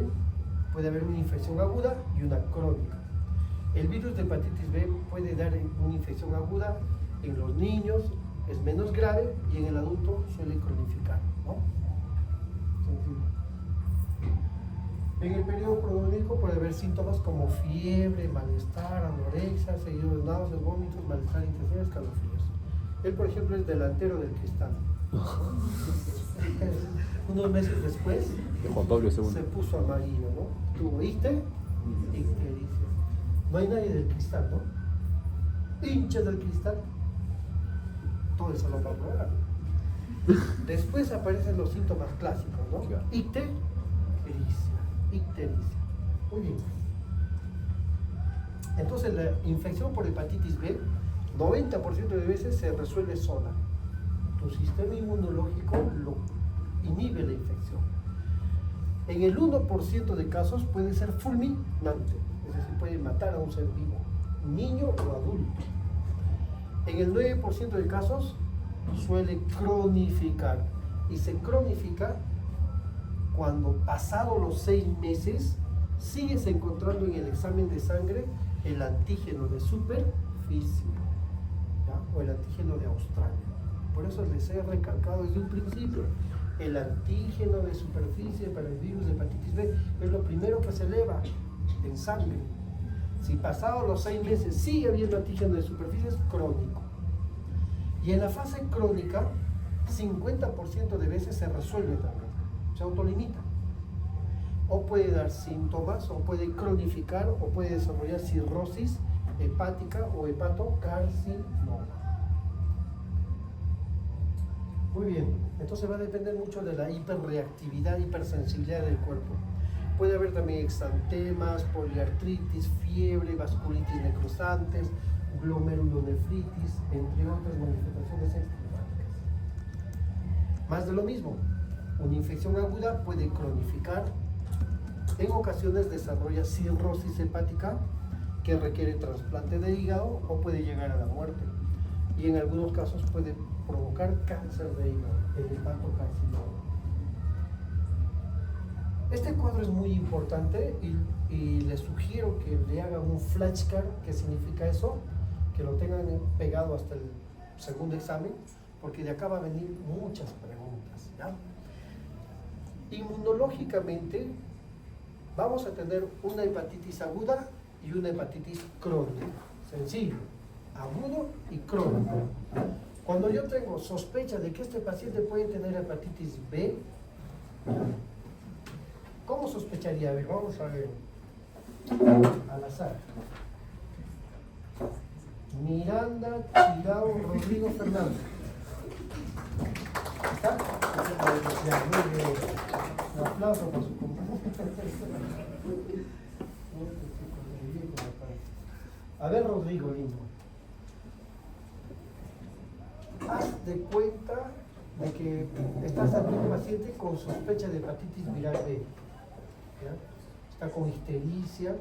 puede haber una infección aguda y una crónica. El virus de hepatitis B puede dar una infección aguda en los niños, es menos grave, y en el adulto suele cronificar, ¿no? Sencillo. En el periodo prodrómico puede haber síntomas como fiebre, malestar, anorexia, seguido de náuseas, vómitos, malestar intestinal, escalofríos. Él, por ejemplo, es delantero del Cristal. Unos meses después se puso amarillo, ¿no? ¿Tú oíste? Ictericia. No hay nadie del Cristal, ¿no? Hincha del Cristal. Todo el salón va a probar. Después aparecen los síntomas clásicos, ¿no? Ictericia. Muy bien. Entonces, la infección por hepatitis B, 90% de veces se resuelve sola. Tu sistema inmunológico lo inhibe la infección. En el 1% de casos puede ser fulminante, es decir, puede matar a un ser vivo, niño o adulto. En el 9% de casos suele cronificar, y se cronifica cuando pasado los 6 meses sigues encontrando en el examen de sangre el antígeno de superficie, ¿ya? O el antígeno de Australia. Por eso les he recalcado desde un principio, el antígeno de superficie para el virus de hepatitis B es lo primero que se eleva en sangre. Si pasado los 6 meses sigue habiendo antígeno de superficie, es crónico. Y en la fase crónica, 50% de veces se resuelve también, se autolimita. O puede dar síntomas, o puede cronificar, o puede desarrollar cirrosis hepática o hepatocarcinoma. Muy bien, entonces va a depender mucho de la hiperreactividad, hipersensibilidad del cuerpo. Puede haber también exantemas, poliartritis, fiebre, vasculitis necrosantes, glomerulonefritis, entre otras manifestaciones extrahepáticas. Más de lo mismo, una infección aguda puede cronificar, en ocasiones desarrolla cirrosis hepática que requiere trasplante de hígado o puede llegar a la muerte. Y en algunos casos puede provocar cáncer de hígado, el hepatocarcinoma. Este cuadro es muy importante y les sugiero que le hagan un flashcard. ¿Qué significa eso? Que lo tengan pegado hasta el segundo examen, porque de acá va a venir muchas preguntas, ¿ya? Inmunológicamente vamos a tener una hepatitis aguda y una hepatitis crónica. Sencillo, agudo y crónico. Cuando yo tengo sospecha de que este paciente puede tener hepatitis B, ¿cómo sospecharía? A ver, vamos a ver. Al azar. Miranda Chirao Rodrigo Fernández. ¿Está? Ya, muy bien. Un aplauso por su compañero. A ver, Rodrigo, lindo. Haz de cuenta de que estás ante un paciente con sospecha de hepatitis viral B. ¿Ya? Está con ictericia,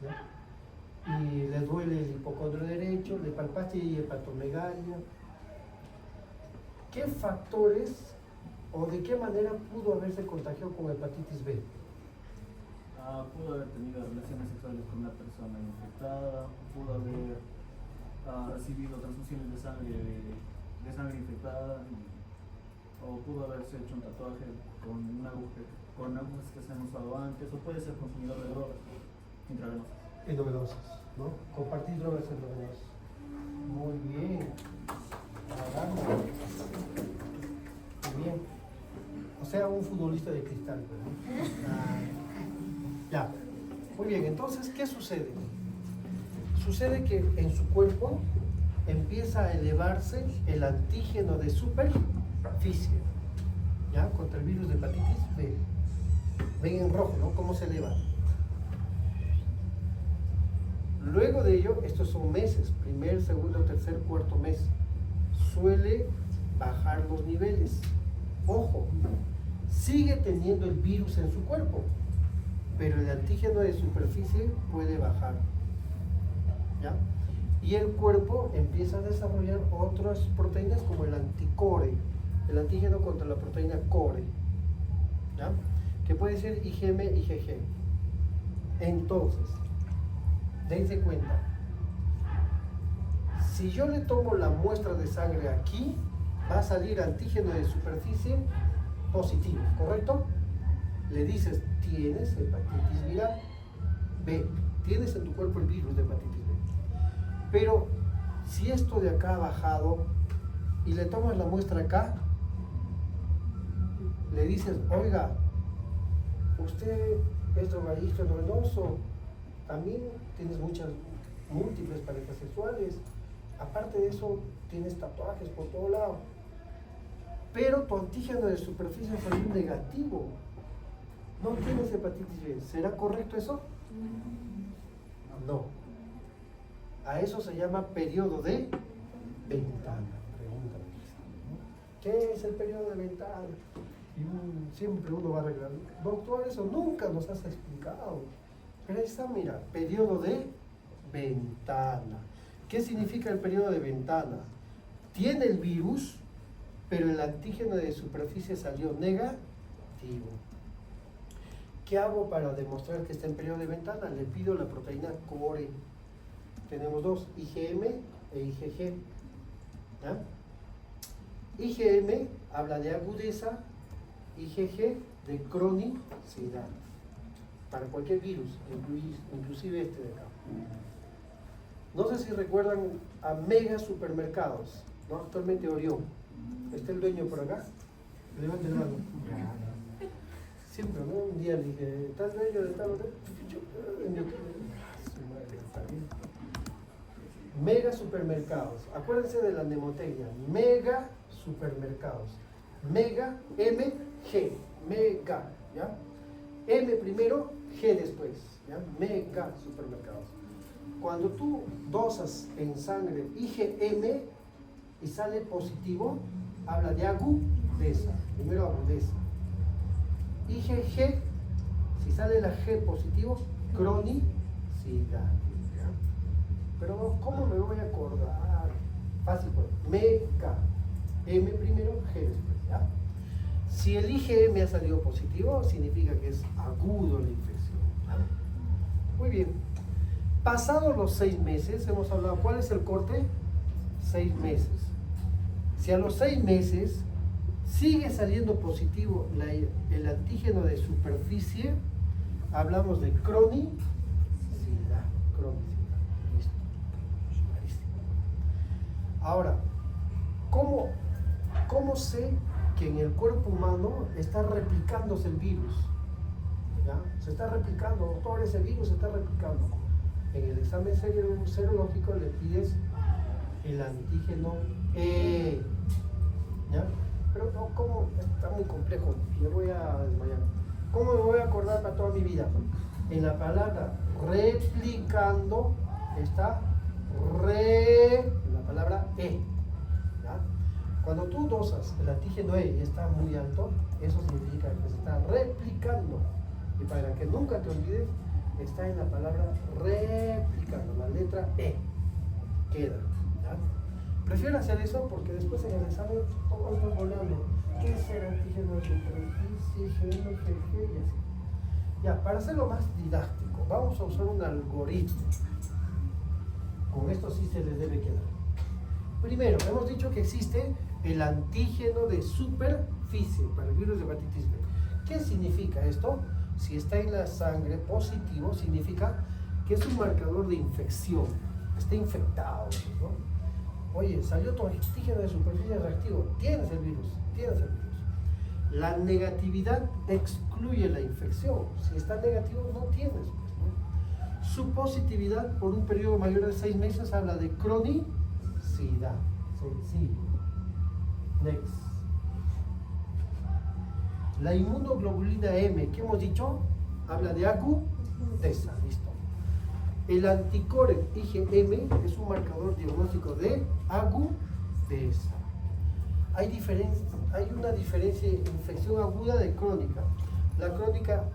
¿ya? Y le duele el hipocondrio derecho, le palpaste y hepatomegalia. ¿Qué factores o de qué manera pudo haberse contagiado con hepatitis B? Pudo haber tenido relaciones sexuales con una persona infectada, pudo haber recibido transfusiones de sangre infectada, o pudo haberse hecho un tatuaje con agujas que se han usado antes, o puede ser consumidor de drogas intravenosas. Endovenosas, ¿no? Compartir drogas endovenosas. Muy bien. Caramba. Muy bien. O sea, un futbolista de cristal, ¿no? Ya. Muy bien, entonces, ¿qué sucede? Sucede que en su cuerpo empieza a elevarse el antígeno de superficie, ¿ya? Contra el virus de hepatitis B. Ven en rojo, ¿no? ¿Cómo se eleva? Luego de ello, estos son meses, primer, segundo, tercer, cuarto mes, suele bajar los niveles. Ojo, sigue teniendo el virus en su cuerpo, pero el antígeno de superficie puede bajar, ¿ya? Y el cuerpo empieza a desarrollar otras proteínas como el anticore, el antígeno contra la proteína core, ¿ya? Que puede ser IgM, IgG. Entonces, dense cuenta, si yo le tomo la muestra de sangre aquí, va a salir antígeno de superficie positivo, ¿correcto? Le dices, tienes hepatitis viral B, tienes en tu cuerpo el virus de hepatitis B. Pero si esto de acá ha bajado y le tomas la muestra acá, le dices, oiga, usted es drogadicto endovenoso, también tienes múltiples parejas sexuales, aparte de eso tienes tatuajes por todo lado, pero tu antígeno de superficie salió negativo, no tienes hepatitis B. ¿Será correcto eso? No. A eso se llama periodo de ventana. Pregúntame. ¿Qué es el periodo de ventana? Y siempre uno va a arreglar. Doctor, eso nunca nos has explicado. Pero ahí está, mira, periodo de ventana. ¿Qué significa el periodo de ventana? Tiene el virus, pero el antígeno de superficie salió negativo. ¿Qué hago para demostrar que está en periodo de ventana? Le pido la proteína core. Tenemos dos, IgM e IgG. ¿Ya? IgM habla de agudeza, IgG de cronicidad. Para cualquier virus, inclusive este de acá. No sé si recuerdan a Mega Supermercados, ¿no? Actualmente Orión. ¿Está el dueño por acá? Levante la mano. Siempre, ¿no? Un día le dije, ¿estás dueño de tal hotel? Mega Supermercados. Acuérdense de la mnemotecnia. Mega supermercados. Mega, M, G, mega, ¿ya? M primero, G después, ¿ya? Mega supermercados. Cuando tú dosas en sangre IgM y sale positivo, habla de agudeza, primero agudeza. IgG, si sale la G positivo, cronicidad. ¿Ya? Pero ¿cómo me voy a acordar? Fácil, pues. Mega, M primero, G después, ¿ya? Si el IgM ha salido positivo, significa que es agudo la infección, ¿ya? Muy bien. Pasados los 6 meses, hemos hablado, ¿cuál es el corte? 6 meses. Si a los 6 meses sigue saliendo positivo el antígeno de superficie, hablamos de cronicidad. Cronicidad. Listo. Ahora, ¿cómo sé que en el cuerpo humano está replicándose el virus? ¿Ya? Se está replicando, doctor, ese virus se está replicando. En el examen serológico le pides el antígeno E. ¿Ya? Pero no, ¿cómo? Está muy complejo, me voy a desmayar. ¿Cómo me voy a acordar para toda mi vida? En la palabra replicando está la palabra E. ¿Ya? Cuando tú dosas el antígeno E y está muy alto, eso significa que se está replicando. Y para que nunca te olvides, está en la palabra replicando, la letra E. Queda. ¿Ya? Prefiero hacer eso porque después en el examen todo está volando. ¿Qué es el antígeno de superficie, IgM, IgG y así? Ya, para hacerlo más didáctico, vamos a usar un algoritmo. Con esto sí se les debe quedar. Primero, hemos dicho que existe el antígeno de superficie para el virus de hepatitis B. ¿Qué significa esto? Si está en la sangre positivo, significa que es un marcador de infección, está infectado, ¿no? Oye, salió tu antígeno de superficie reactivo, tienes el virus. La negatividad excluye la infección. Si está negativo, no tienes, pues, ¿no? Su positividad por un periodo mayor de 6 meses habla de cronicidad. Sí. Next. La inmunoglobulina M, ¿qué hemos dicho? Habla de agudeza. Listo. El anticore IgM es un marcador diagnóstico de agudeza. Hay una diferencia de infección aguda de crónica. La crónica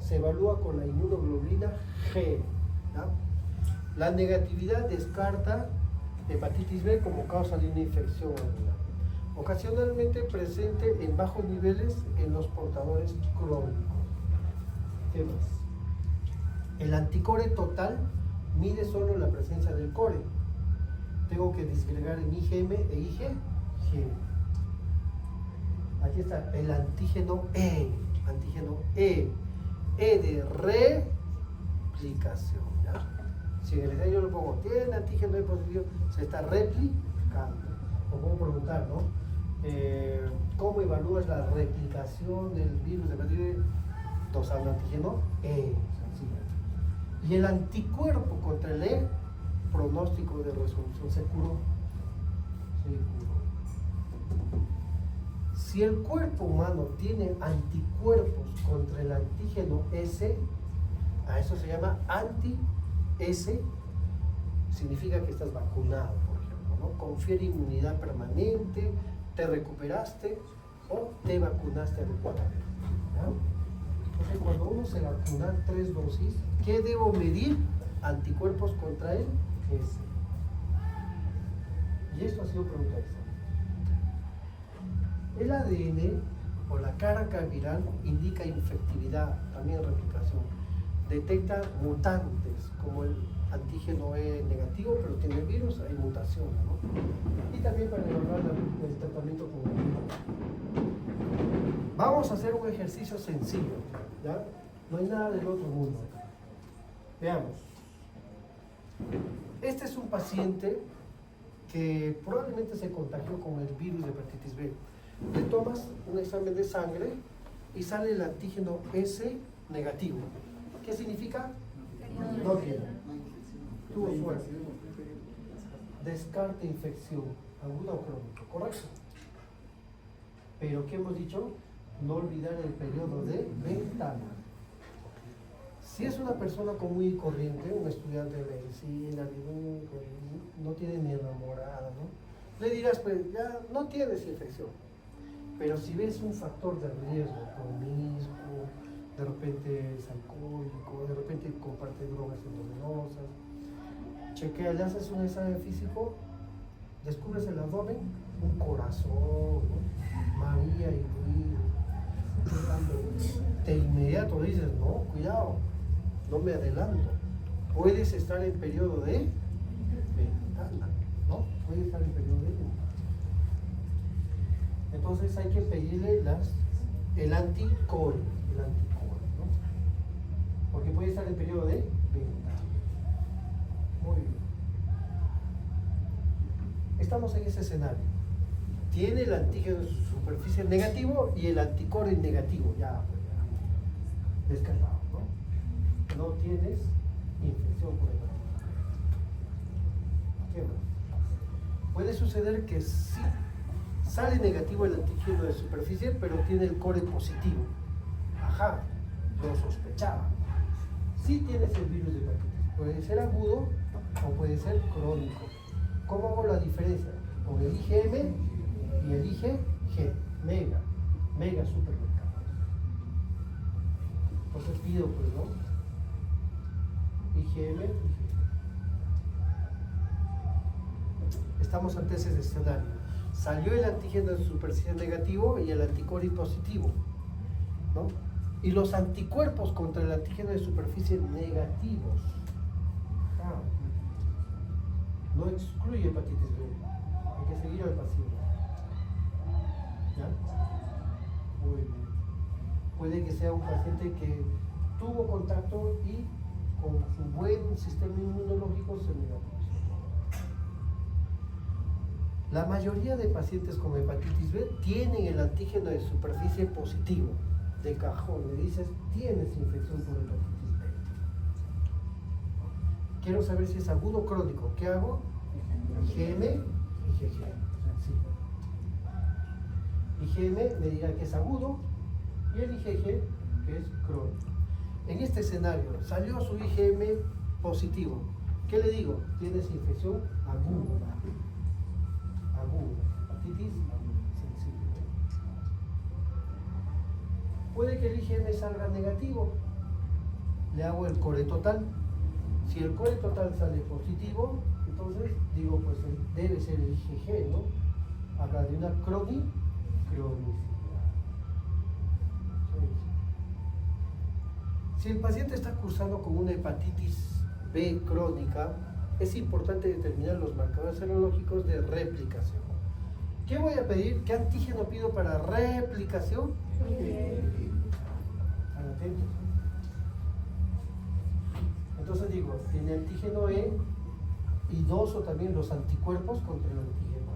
se evalúa con la inmunoglobulina G. ¿Ya? La negatividad descarta hepatitis B como causa de una infección aguda. Ocasionalmente presente en bajos niveles en los portadores crónicos. ¿Qué más? El anticore total mide solo la presencia del core. Tengo que disgregar en IgM e IgG. Aquí está el antígeno E. E de replicación. ¿Ya? Si en el examen yo lo pongo, tiene antígeno E positivo, se está replicando. O puedo preguntar, ¿no? ¿Cómo evalúas la replicación del virus de hepatitis B? Dosando antígeno E. Y el anticuerpo contra el E, pronóstico de resolución, se curó. Si el cuerpo humano tiene anticuerpos contra el antígeno S, a eso se llama anti-S, significa que estás vacunado, por ejemplo, ¿no? Confiere inmunidad permanente, te recuperaste o te vacunaste adecuadamente, ¿no? Entonces, cuando uno se vacuna 3 dosis, ¿qué debo medir? Anticuerpos contra el S. Y esto ha sido pregunta esta. El ADN o la carga viral indica infectividad, también replicación. Detecta mutantes, como el antígeno E negativo, pero tiene virus, hay mutación, ¿no? Y también para evaluar el tratamiento con el virus. Vamos a hacer un ejercicio sencillo, ¿ya? No hay nada del otro mundo. Veamos. Este es un paciente que probablemente se contagió con el virus de hepatitis B. Le tomas un examen de sangre y sale el antígeno S negativo. ¿Qué significa? No tiene. Tuvo suerte. Descarte infección, aguda o crónica, ¿correcto? Pero ¿qué hemos dicho? No olvidar el periodo de ventana. Si es una persona común y corriente, un estudiante de medicina, no tiene ni enamorada, ¿no? Le dirás, pues ya no tienes infección. Pero si ves un factor de riesgo, promiscuo, de repente es alcohólico, de repente comparte drogas endovenosas, chequea, le haces un examen físico, descubres el abdomen, un corazón, ¿no? María y Luis, de inmediato dices, no, cuidado, no me adelanto. Puedes estar en periodo de ventana, ¿no? Puedes estar en periodo de ventana. Entonces hay que pedirle el anticore, ¿no? Porque puede estar en periodo de ventana. Muy bien. Estamos en ese escenario. Tiene el antígeno de su superficie negativo y el anticore negativo, ya descartado, ¿no? No tienes infección por hepatitis. ¿Qué más? Puede suceder que sí sale negativo el antígeno de superficie, pero tiene el core positivo. Ajá, lo sospechaba. Sí tienes el virus de hepatitis. Puede ser agudo o puede ser crónico. ¿Cómo hago la diferencia? Con el IgM y el IgG, mega supermercado. Entonces pido, pues, ¿no? IgM, IgG. Estamos ante ese escenario. Salió el antígeno de superficie negativo y el anticore positivo, ¿no? Y los anticuerpos contra el antígeno de superficie negativos. No excluye hepatitis B. Hay que seguir al paciente. ¿Ya? Muy bien. Puede que sea un paciente que tuvo contacto y con su buen sistema inmunológico se negativo. La mayoría de pacientes con hepatitis B tienen el antígeno de superficie positivo. De cajón, le dices, tienes infección por hepatitis B. Quiero saber si es agudo o crónico. ¿Qué hago? IgM, IgG. Sí. IgM me dirá que es agudo y el IgG que es crónico. En este escenario, salió su IgM positivo. ¿Qué le digo? Tienes infección aguda. Hepatitis sensible. Puede que el IgM salga negativo. Le hago el core total. Si el core total sale positivo, entonces digo, pues debe ser el IgG, ¿no? Habla de una cronicidad. Si el paciente está cursando con una hepatitis B crónica, es importante determinar los marcadores serológicos de replicación. ¿Qué voy a pedir? ¿Qué antígeno pido para replicación? Están atentos. Entonces digo, tiene antígeno E y dos o también los anticuerpos contra el antígeno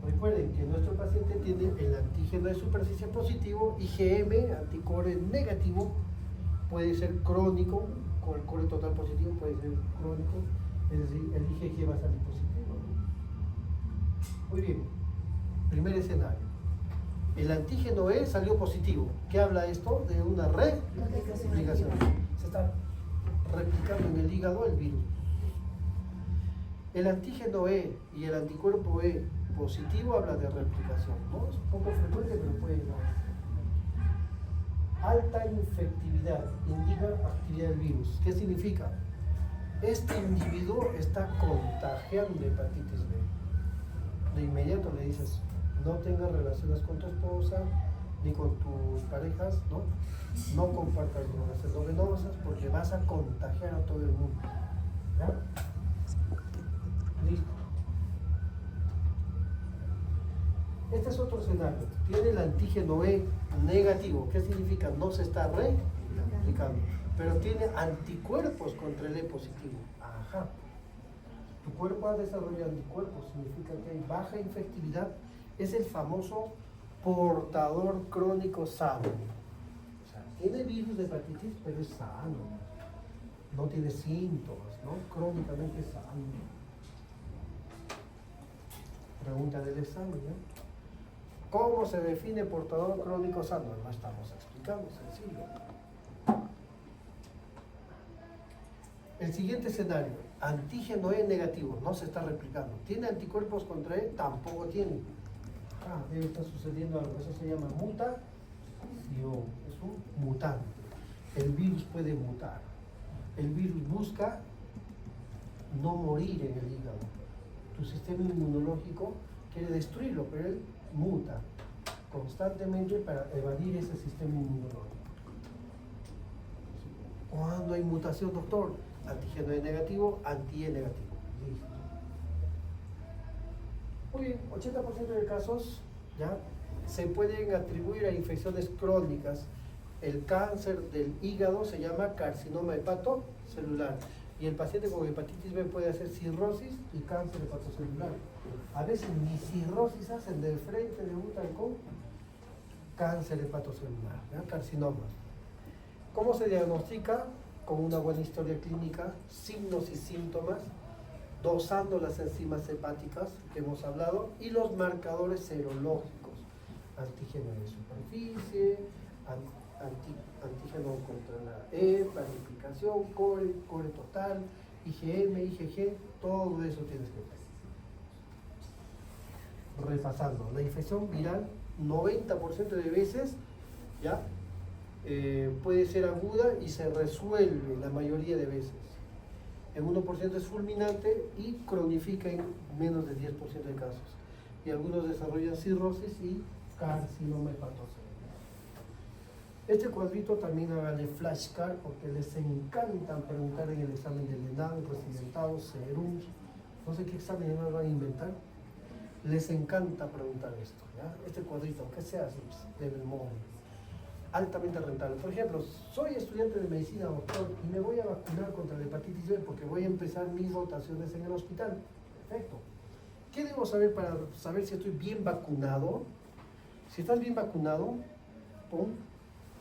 E. Recuerden que nuestro paciente tiene el antígeno de superficie positivo, IgM, anticore negativo, puede ser crónico, con el core total positivo puede ser crónico, es decir, el IgG va a salir positivo. Muy bien, primer escenario. El antígeno E salió positivo. ¿Qué habla esto? De una replicación. Se está replicando en el hígado el virus. El antígeno E y el anticuerpo E positivo habla de replicación, ¿no? Es un poco frecuente, pero puede dar. Alta infectividad indica actividad del virus. ¿Qué significa? Este individuo está contagiando hepatitis B. De inmediato le dices, no tengas relaciones con tu esposa ni con tus parejas, ¿no? No compartas drogas endovenosas porque vas a contagiar a todo el mundo. ¿Ya? Listo. Este es otro escenario. Tiene el antígeno E negativo. ¿Qué significa? No se está replicando. Pero tiene anticuerpos contra el E positivo. Ajá. Tu cuerpo ha desarrollado anticuerpos. Significa que hay baja infectividad. Es el famoso portador crónico sano. O sea, tiene virus de hepatitis, pero es sano. No tiene síntomas, ¿no? Crónicamente sano. Pregunta del examen, ¿no? ¿Cómo se define portador crónico sano? No estamos explicando, sencillo. El siguiente escenario, antígeno E negativo, no se está replicando. ¿Tiene anticuerpos contra E? Tampoco tiene. Debe estar sucediendo algo, eso se llama mutación, es un mutante. El virus puede mutar. El virus busca no morir en el hígado. Tu sistema inmunológico quiere destruirlo, pero él muta constantemente para evadir ese sistema inmunológico. ¿Cuándo hay mutación, doctor? Antígeno E negativo, anti-E negativo. Listo. Muy bien, 80% de casos ya se pueden atribuir a infecciones crónicas. El cáncer del hígado se llama carcinoma hepatocelular y el paciente con hepatitis B puede hacer cirrosis y cáncer hepatocelular. A veces ni cirrosis hacen, de frente debutan con cáncer hepatocelular, ¿ya? Carcinoma. ¿Cómo se diagnostica? Con una buena historia clínica, signos y síntomas, dosando las enzimas hepáticas que hemos hablado y los marcadores serológicos, antígeno de superficie, antígeno contra la E, planificación, core total, IgM, IgG, todo eso tienes que ver. Repasando, la infección viral 90% de veces ya puede ser aguda y se resuelve la mayoría de veces. En 1% es fulminante y cronifica en menos del 10% de casos. Y algunos desarrollan cirrosis y carcinoma hepatocelular. Este cuadrito también háganle flashcard porque les encantan preguntar en el examen del ENAM, residentados, serums, no sé qué examen más van a inventar. Les encanta preguntar esto, ¿ya? Este cuadrito, aunque sea de memoria, altamente rentable. Por ejemplo, soy estudiante de medicina, doctor, y me voy a vacunar contra la hepatitis B porque voy a empezar mis rotaciones en el hospital. Perfecto. ¿Qué debo saber para saber si estoy bien vacunado? Si estás bien vacunado,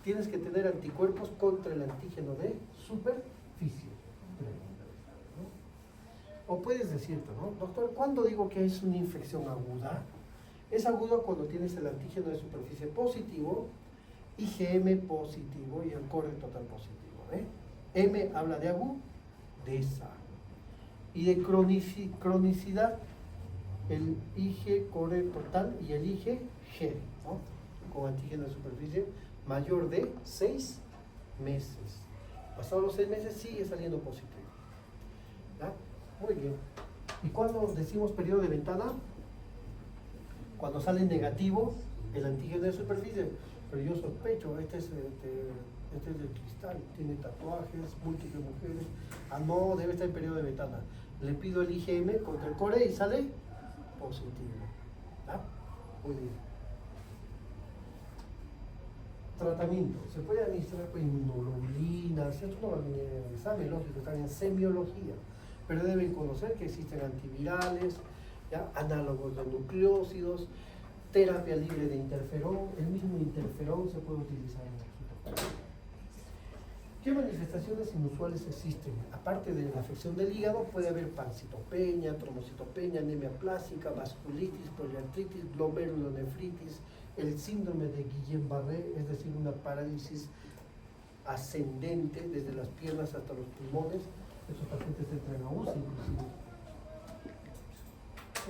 tienes que tener anticuerpos contra el antígeno de superficie. ¿No? O puedes decirte, ¿no? Doctor, ¿cuándo digo que es una infección aguda? Es agudo cuando tienes el antígeno de superficie positivo, IgM positivo y el core total positivo. M habla de agudeza. Y de cronicidad, el Ig core total y el IgG, ¿no? Con antígeno de superficie mayor de 6 meses. Pasados los 6 meses sigue saliendo positivo. ¿Ya? Muy bien. ¿Y cuándo decimos periodo de ventana? Cuando sale negativo el antígeno de superficie. Pero yo sospecho, este es del cristal, tiene tatuajes, múltiples mujeres. No, debe estar en periodo de ventana. Le pido el IgM contra el core y sale positivo. ¿Ya? Muy bien. Tratamiento. Se puede administrar con inmunoglobulinas, esto no va a venir en el examen, lógico, están en semiología, pero deben conocer que existen antivirales, ¿ya? Análogos de nucleócidos, terapia libre de interferón, el mismo interferón se puede utilizar en el quito. ¿Qué manifestaciones inusuales existen? Aparte de la afección del hígado, puede haber pancitopenia, trombocitopenia, anemia plástica, vasculitis, poliartritis, glomerulonefritis, el síndrome de Guillain-Barré, es decir, una parálisis ascendente desde las piernas hasta los pulmones. Estos pacientes entran a UCI inclusive.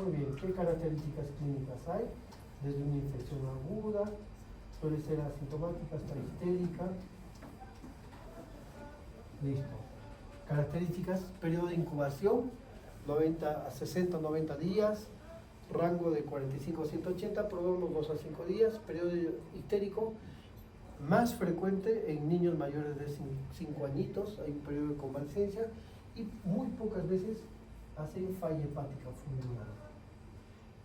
Muy bien, ¿qué características clínicas hay? Desde una infección aguda, suele ser asintomática hasta histérica. Listo. Características, periodo de incubación, 90 a 60 o 90 días, rango de 45 a 180, probamos 2 a 5 días, periodo histérico, más frecuente en niños mayores de 5 añitos, hay un periodo de convalecencia y muy pocas veces hacen falla hepática fulminante.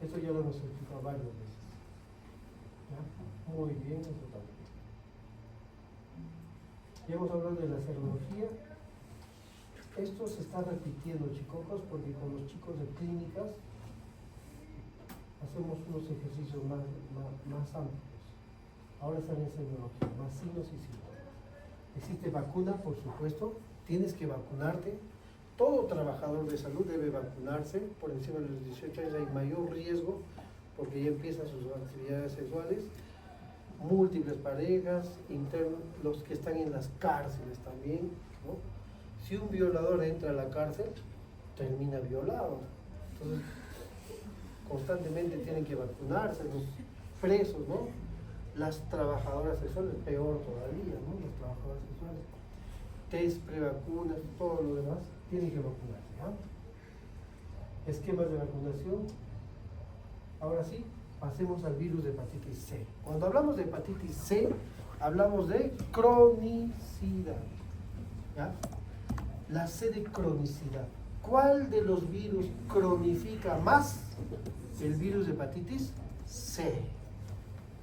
Eso ya lo hemos explicado varias veces. ¿Ya? Muy bien, eso también. Ya hemos hablado de la serología. Esto se está repitiendo, chicos, porque con los chicos de clínicas hacemos unos ejercicios más amplios. Ahora están en serología, más signos y síntomas. Existe vacuna, por supuesto, tienes que vacunarte todo trabajador de salud debe vacunarse. Por encima de los 18 años hay mayor riesgo porque ya empiezan sus actividades sexuales. Múltiples parejas, internos, los que están en las cárceles también, ¿no? Si un violador entra a la cárcel, termina violado. Entonces, constantemente tienen que vacunarse los presos, ¿no? Las trabajadoras sexuales, peor todavía, ¿no? Las trabajadoras sexuales. Test, prevacunas, todo lo demás, tienen que vacunarse, ¿no? Esquemas de vacunación. Ahora sí, pasemos al virus de hepatitis C. Cuando hablamos de hepatitis C, hablamos de cronicidad, ¿ya? La C de cronicidad. ¿Cuál de los virus cronifica más? El virus de hepatitis C.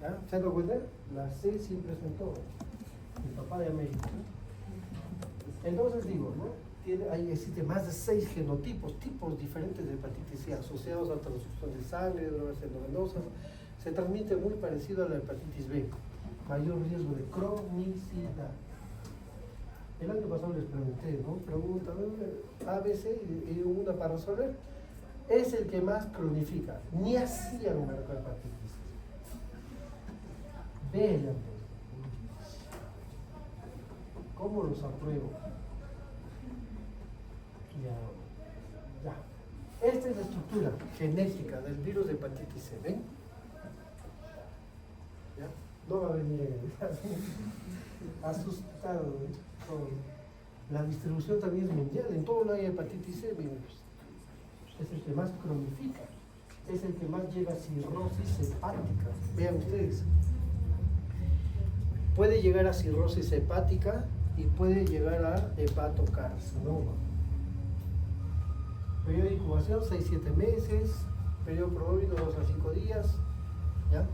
¿Ya? ¿Se han dado cuenta? La C siempre es en todo. Mi papá de América. Entonces digo, ¿no? Existen más de 6 genotipos, tipos diferentes de hepatitis C asociados a transfusión de sangre, drogas endovenosas. Se transmite muy parecido a la hepatitis B. Mayor riesgo de cronicidad. El año pasado les pregunté, ¿no? Pregunta, A, B, C y una para resolver. Es el que más cronifica. Ni hacían una hepatitis. Vean, ¿cómo los apruebo? Ya. Esta es la estructura genética del virus de hepatitis C, ¿ven? ¿Ya? No va a venir en el asustado, ¿eh? La distribución también es mundial, en todo lado hay hepatitis C, miren, es el que más cronifica, es el que más lleva a cirrosis hepática. Vean ustedes, puede llegar a cirrosis hepática y puede llegar a hepatocarcinoma. Periodo de incubación 6-7 meses, periodo probólico 2 a 5 días, ¿ya?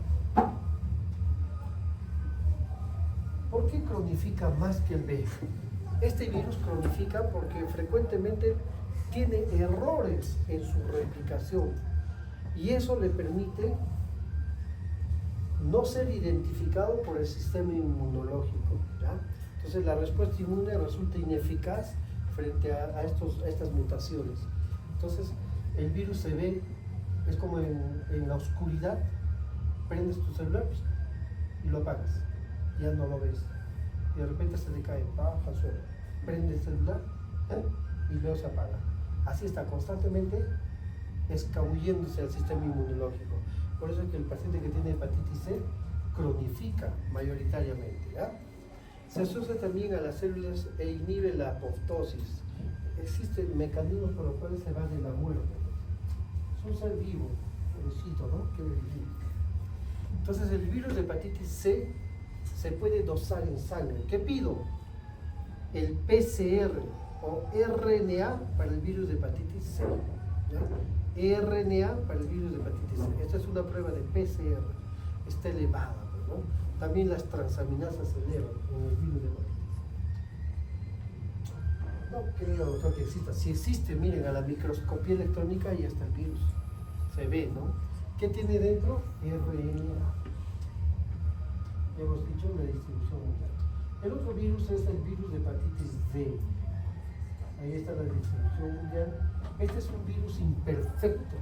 ¿Por qué cronifica más que el B? Este virus cronifica porque frecuentemente tiene errores en su replicación y eso le permite no ser identificado por el sistema inmunológico, ¿ya? Entonces la respuesta inmune resulta ineficaz frente a estas mutaciones. Entonces el virus se ve, es como en la oscuridad, prendes tu celular y lo apagas, ya no lo ves, y de repente se le cae, baja al suelo, prende el celular y luego se apaga. Así está constantemente escabulléndose al sistema inmunológico. Por eso es que el paciente que tiene hepatitis C cronifica mayoritariamente, ¿ya? Se asocia también a las células e inhibe la apoptosis. Existen mecanismos por los cuales se va de la muerte. Es un ser vivo, pobrecito, ¿no? Quiere vivir. Entonces el virus de hepatitis C se puede dosar en sangre. ¿Qué pido? El PCR o RNA para el virus de hepatitis C, ¿ya? RNA para el virus de hepatitis C. Esta es una prueba de PCR. Está elevada, ¿no? También las transaminasas se elevan en el virus de hepatitis. No creo, doctor, que exista. Si existe, miren, a la microscopía electrónica ahí está el virus. Se ve, ¿no? ¿Qué tiene dentro? RNA. Ya hemos dicho la distribución mundial. El otro virus es el virus de hepatitis D. Ahí está la distribución mundial. Este es un virus imperfecto.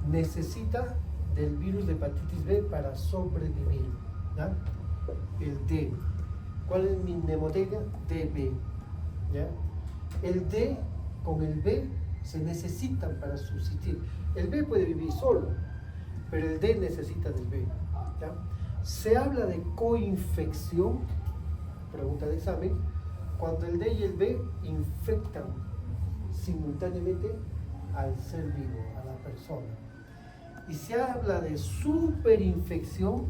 Necesita del virus de hepatitis B para sobrevivir, ¿ya? El D. ¿Cuál es mi mnemoteca? DB, ¿ya? El D con el B se necesitan para subsistir. El B puede vivir solo, pero el D necesita del B, ¿ya? Se habla de coinfección, pregunta de examen, cuando el D y el B infectan simultáneamente al ser vivo, a la persona. Y se habla de superinfección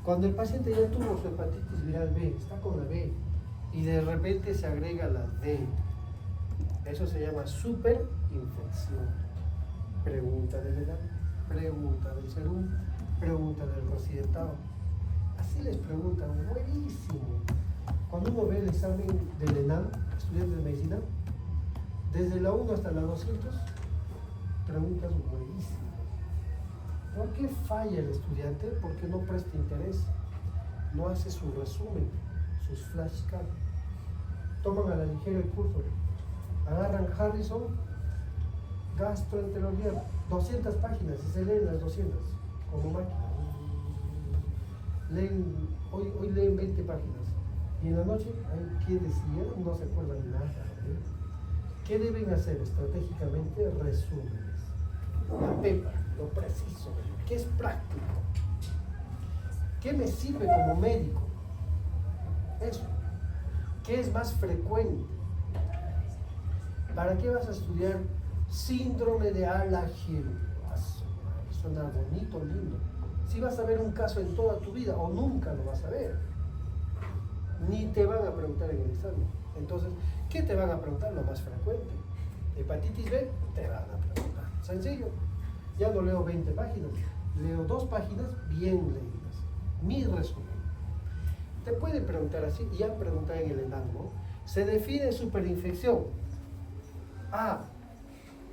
cuando el paciente ya tuvo su hepatitis viral B, está con la B, y de repente se agrega la D. Eso se llama superinfección. Pregunta del ENAM, pregunta del serum, pregunta del residentado. Así les preguntan, buenísimo. Cuando uno ve el examen del ENAM, estudiantes de medicina, desde la 1 hasta la 200, preguntas buenísimas. ¿Por qué falla el estudiante? Porque no presta interés, no hace su resumen, sus flashcards. Toman a la ligera el curso. Agarran Harrison, gastroenterología, 200 páginas y se leen las 200 como máquina. Hoy leen 20 páginas y en la noche hay que decir, no se acuerdan nada. ¿Qué deben hacer estratégicamente? Resúmenes. La pepa, lo preciso, ¿qué es práctico? ¿Qué me sirve como médico? Eso. ¿Qué es más frecuente? ¿Para qué vas a estudiar síndrome de Alagil? Suena bonito, lindo. Si vas a ver un caso en toda tu vida o nunca lo vas a ver, ni te van a preguntar en el examen. Entonces, ¿qué te van a preguntar? Lo más frecuente. Hepatitis B, te van a preguntar. Sencillo. Ya no leo 20 páginas, leo 2 páginas bien leídas. Mi resumen. Te pueden preguntar así, y ya preguntar en el enano. Se define superinfección. A.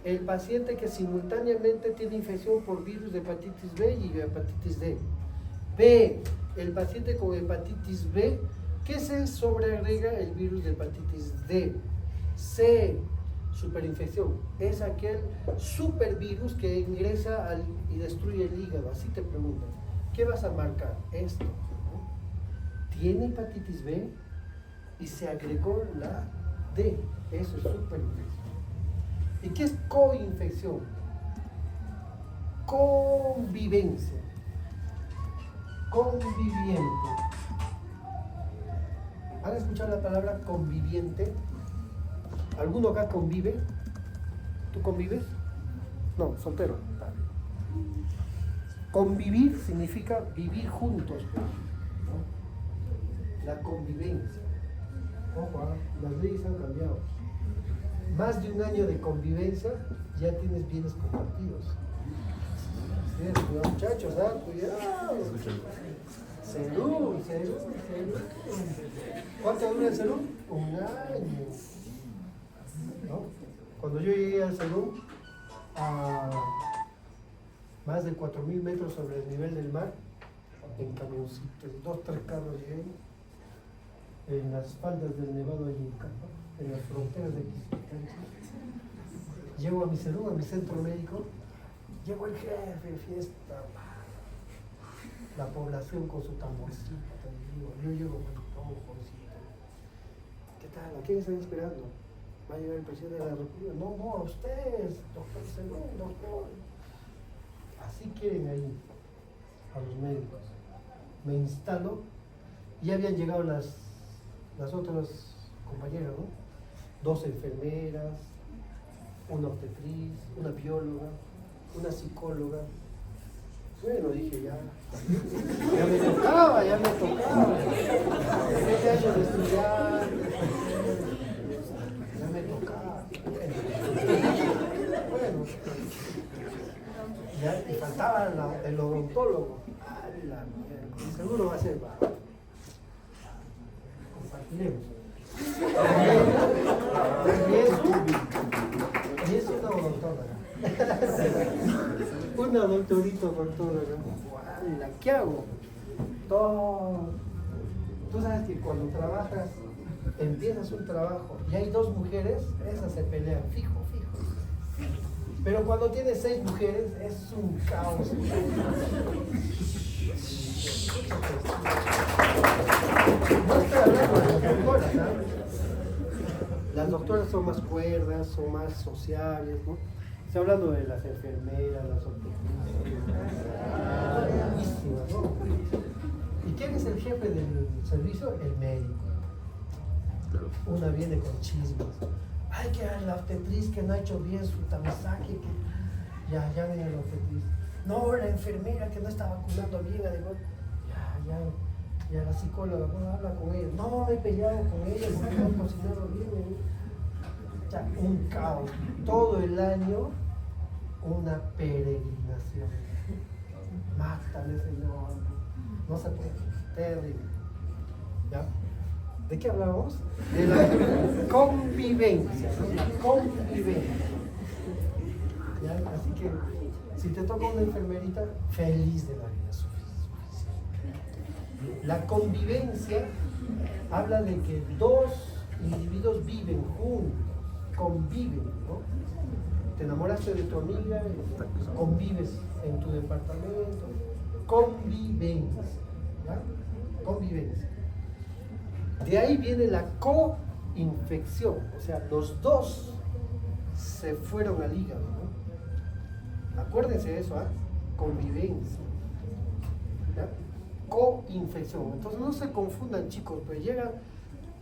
El paciente que simultáneamente tiene infección por virus de hepatitis B y de hepatitis D. B. El paciente con hepatitis B que se sobreagrega el virus de hepatitis D. C. Superinfección. Es aquel supervirus que ingresa y destruye el hígado. Así te preguntan. ¿Qué vas a marcar? Esto. Tiene hepatitis B y se agregó la D. Eso es superinfección. ¿Y qué es coinfección? Convivencia. Conviviente. ¿Han escuchado la palabra conviviente? ¿Alguno acá convive? ¿Tú convives? No, soltero. Convivir significa vivir juntos, ¿no? La convivencia. Ojo, las leyes han cambiado. Más de un año de convivencia, ya tienes bienes compartidos. Sí, cuidado, muchachos, cuidado. Salud. ¿Cuánto dura el salud? Un año. ¿No? Cuando yo llegué al salud, a más de 4.000 metros sobre el nivel del mar, en camioncitos, 2, 3 carros llegué, en las faldas del Nevado Ayinca, en las fronteras de Quisqueya. Llego a mi salud, a mi centro médico, llegó el jefe, fiesta, la población con su tamborcito, yo llego con todo jovencito. ¿Qué tal? ¿A quién están esperando? ¿Va a llegar el presidente de la República? No, a ustedes, doctor Según, doctor. Así quieren ahí a los médicos. Me instalo y habían llegado las otras compañeras, ¿no? 2 enfermeras, una obstetriz, una bióloga, una psicóloga. Bueno, dije ya me tocaba. 7 años de estudiar, ya me tocaba. Bueno, ya, y faltaba el odontólogo. Ay, la mierda, seguro va a ser bajo. Compartiremos. Y es una odontóloga. Una doctorita odontóloga. ¿Qué hago? Todo. Tú sabes que cuando trabajas, empiezas un trabajo y hay 2 mujeres, esas se pelean, fijo. Pero cuando tienes 6 mujeres, es un caos. No estoy hablando de las doctoras, ¿no? Las doctoras son más cuerdas, son más sociales, ¿no? Estoy hablando de las enfermeras, las obstetrizas, ¿no? ¿Y quién es el jefe del servicio? El médico. Una viene con chismes. Ay, que la obstetriz que no ha hecho bien su tamizaje, que ya viene la obstetriz. No, la enfermera que no está vacunando bien, ya la psicóloga, no habla con ella. No, me he peleado con ella, no he cocinado bien. Ya, un caos. Todo el año, una peregrinación. Mátale, Señor. No se puede. Terrible. ¿Ya? ¿De qué hablábamos? De la convivencia. La convivencia. ¿Ya? Así que, si te toca una enfermerita, feliz de la vida, suficiente. La convivencia habla de que 2 individuos viven juntos. conviven, ¿no? Te enamoraste de tu amiga, convives en tu departamento, convivencia, ¿ya? Convivencia. De ahí viene la coinfección, o sea, los dos se fueron al hígado, ¿no? Acuérdense de eso, ¿ah? Convivencia, ¿ya? Coinfección. Entonces no se confundan, chicos, pues llega,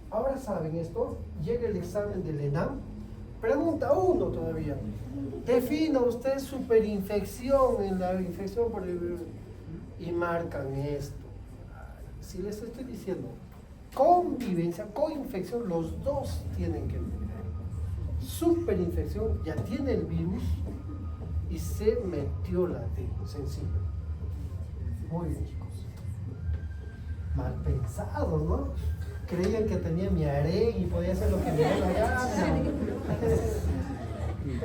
ahora saben esto, llega el examen del ENAM, pregunta uno todavía, defina usted superinfección en la infección por el virus y marcan esto. Si les estoy diciendo convivencia, coinfección, los dos tienen que ver. Superinfección, ya tiene el virus y se metió la T, sencillo. Muy bien, chicos. Mal pensado, ¿no? Creían que tenía mi harén y podía hacer lo que me diera la gana.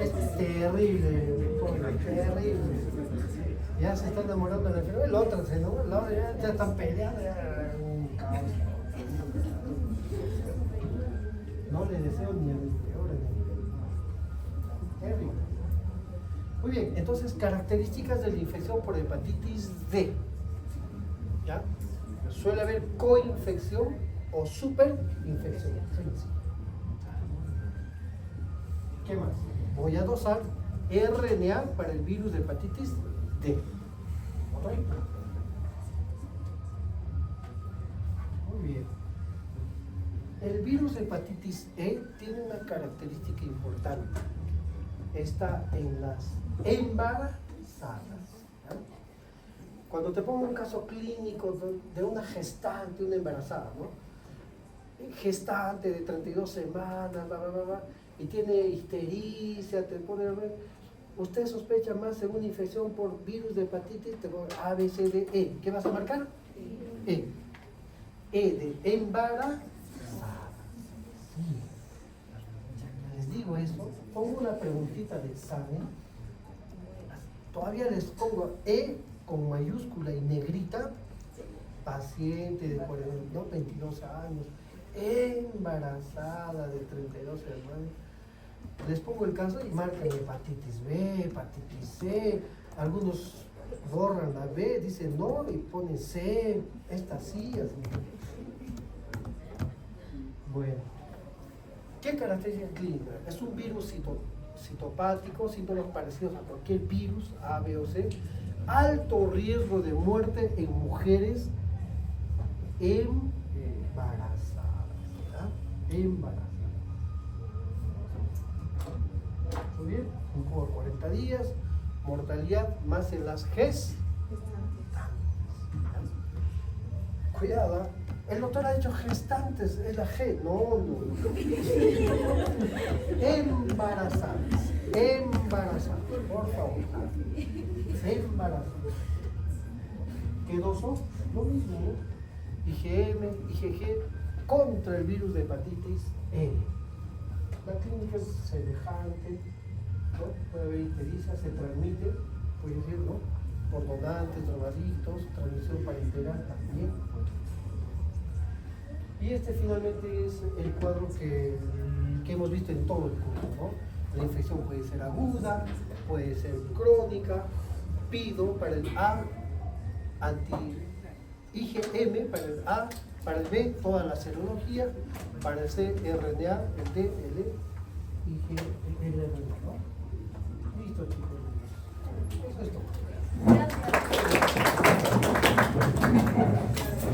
Es terrible, pobre, terrible. Ya se está enamorando de la enfermera, el otro se enamora, la otra ya están peleando, ya un caos. No le deseo ni a mis peores. Terrible. Muy bien, entonces características de la infección por hepatitis D. ¿Ya? Suele haber coinfección o superinfección. ¿Qué más? Voy a dosar RNA para el virus de hepatitis D. ¿Ok? Muy bien. El virus de hepatitis E tiene una característica importante. Está en las embarazadas. ¿Ya? Cuando te pongo un caso clínico de una gestante, una embarazada, ¿no? Gestante de 32 semanas, bla, bla, bla, bla, y tiene histericia, te pone, usted sospecha más de una infección por virus de hepatitis, te pone A, B, C, D, E. ¿Qué vas a marcar? E. E de embarazada. Sí. Les digo eso, pongo una preguntita de examen, todavía les pongo E con mayúscula y negrita, paciente de 22 años, embarazada de 32 semanas. Les pongo el caso y marcan hepatitis B, hepatitis C, algunos borran la B, dicen no y ponen C, esta sí, así. Bueno, ¿qué característica clínica? Es un virus citopático, síntomas parecidos a cualquier virus, A, B o C, alto riesgo de muerte en mujeres embarazadas, ¿verdad? Embarazadas. Muy bien, un poco 40 días, mortalidad más en las gestantes. Cuidado, ¿eh? El doctor ha dicho gestantes, es la G, no. Embarazadas, por favor. Embarazadas. ¿Qué doso? Lo mismo, ¿no? IgM, IgG contra el virus de hepatitis E. La clínica es semejante, ¿no? Puede haber ictericia, se transmite, puede decir, ¿no? Por donantes, drogadictos, transmisión parenteral también. Y este finalmente es el cuadro que hemos visto en todo el curso, ¿no? La infección puede ser aguda, puede ser crónica. Pido para el A, anti-IgM, para el A, para el B, toda la serología, para el C, RNA, el D, el E, IgM, ¿no? Listo, chicos. Eso es todo. Gracias.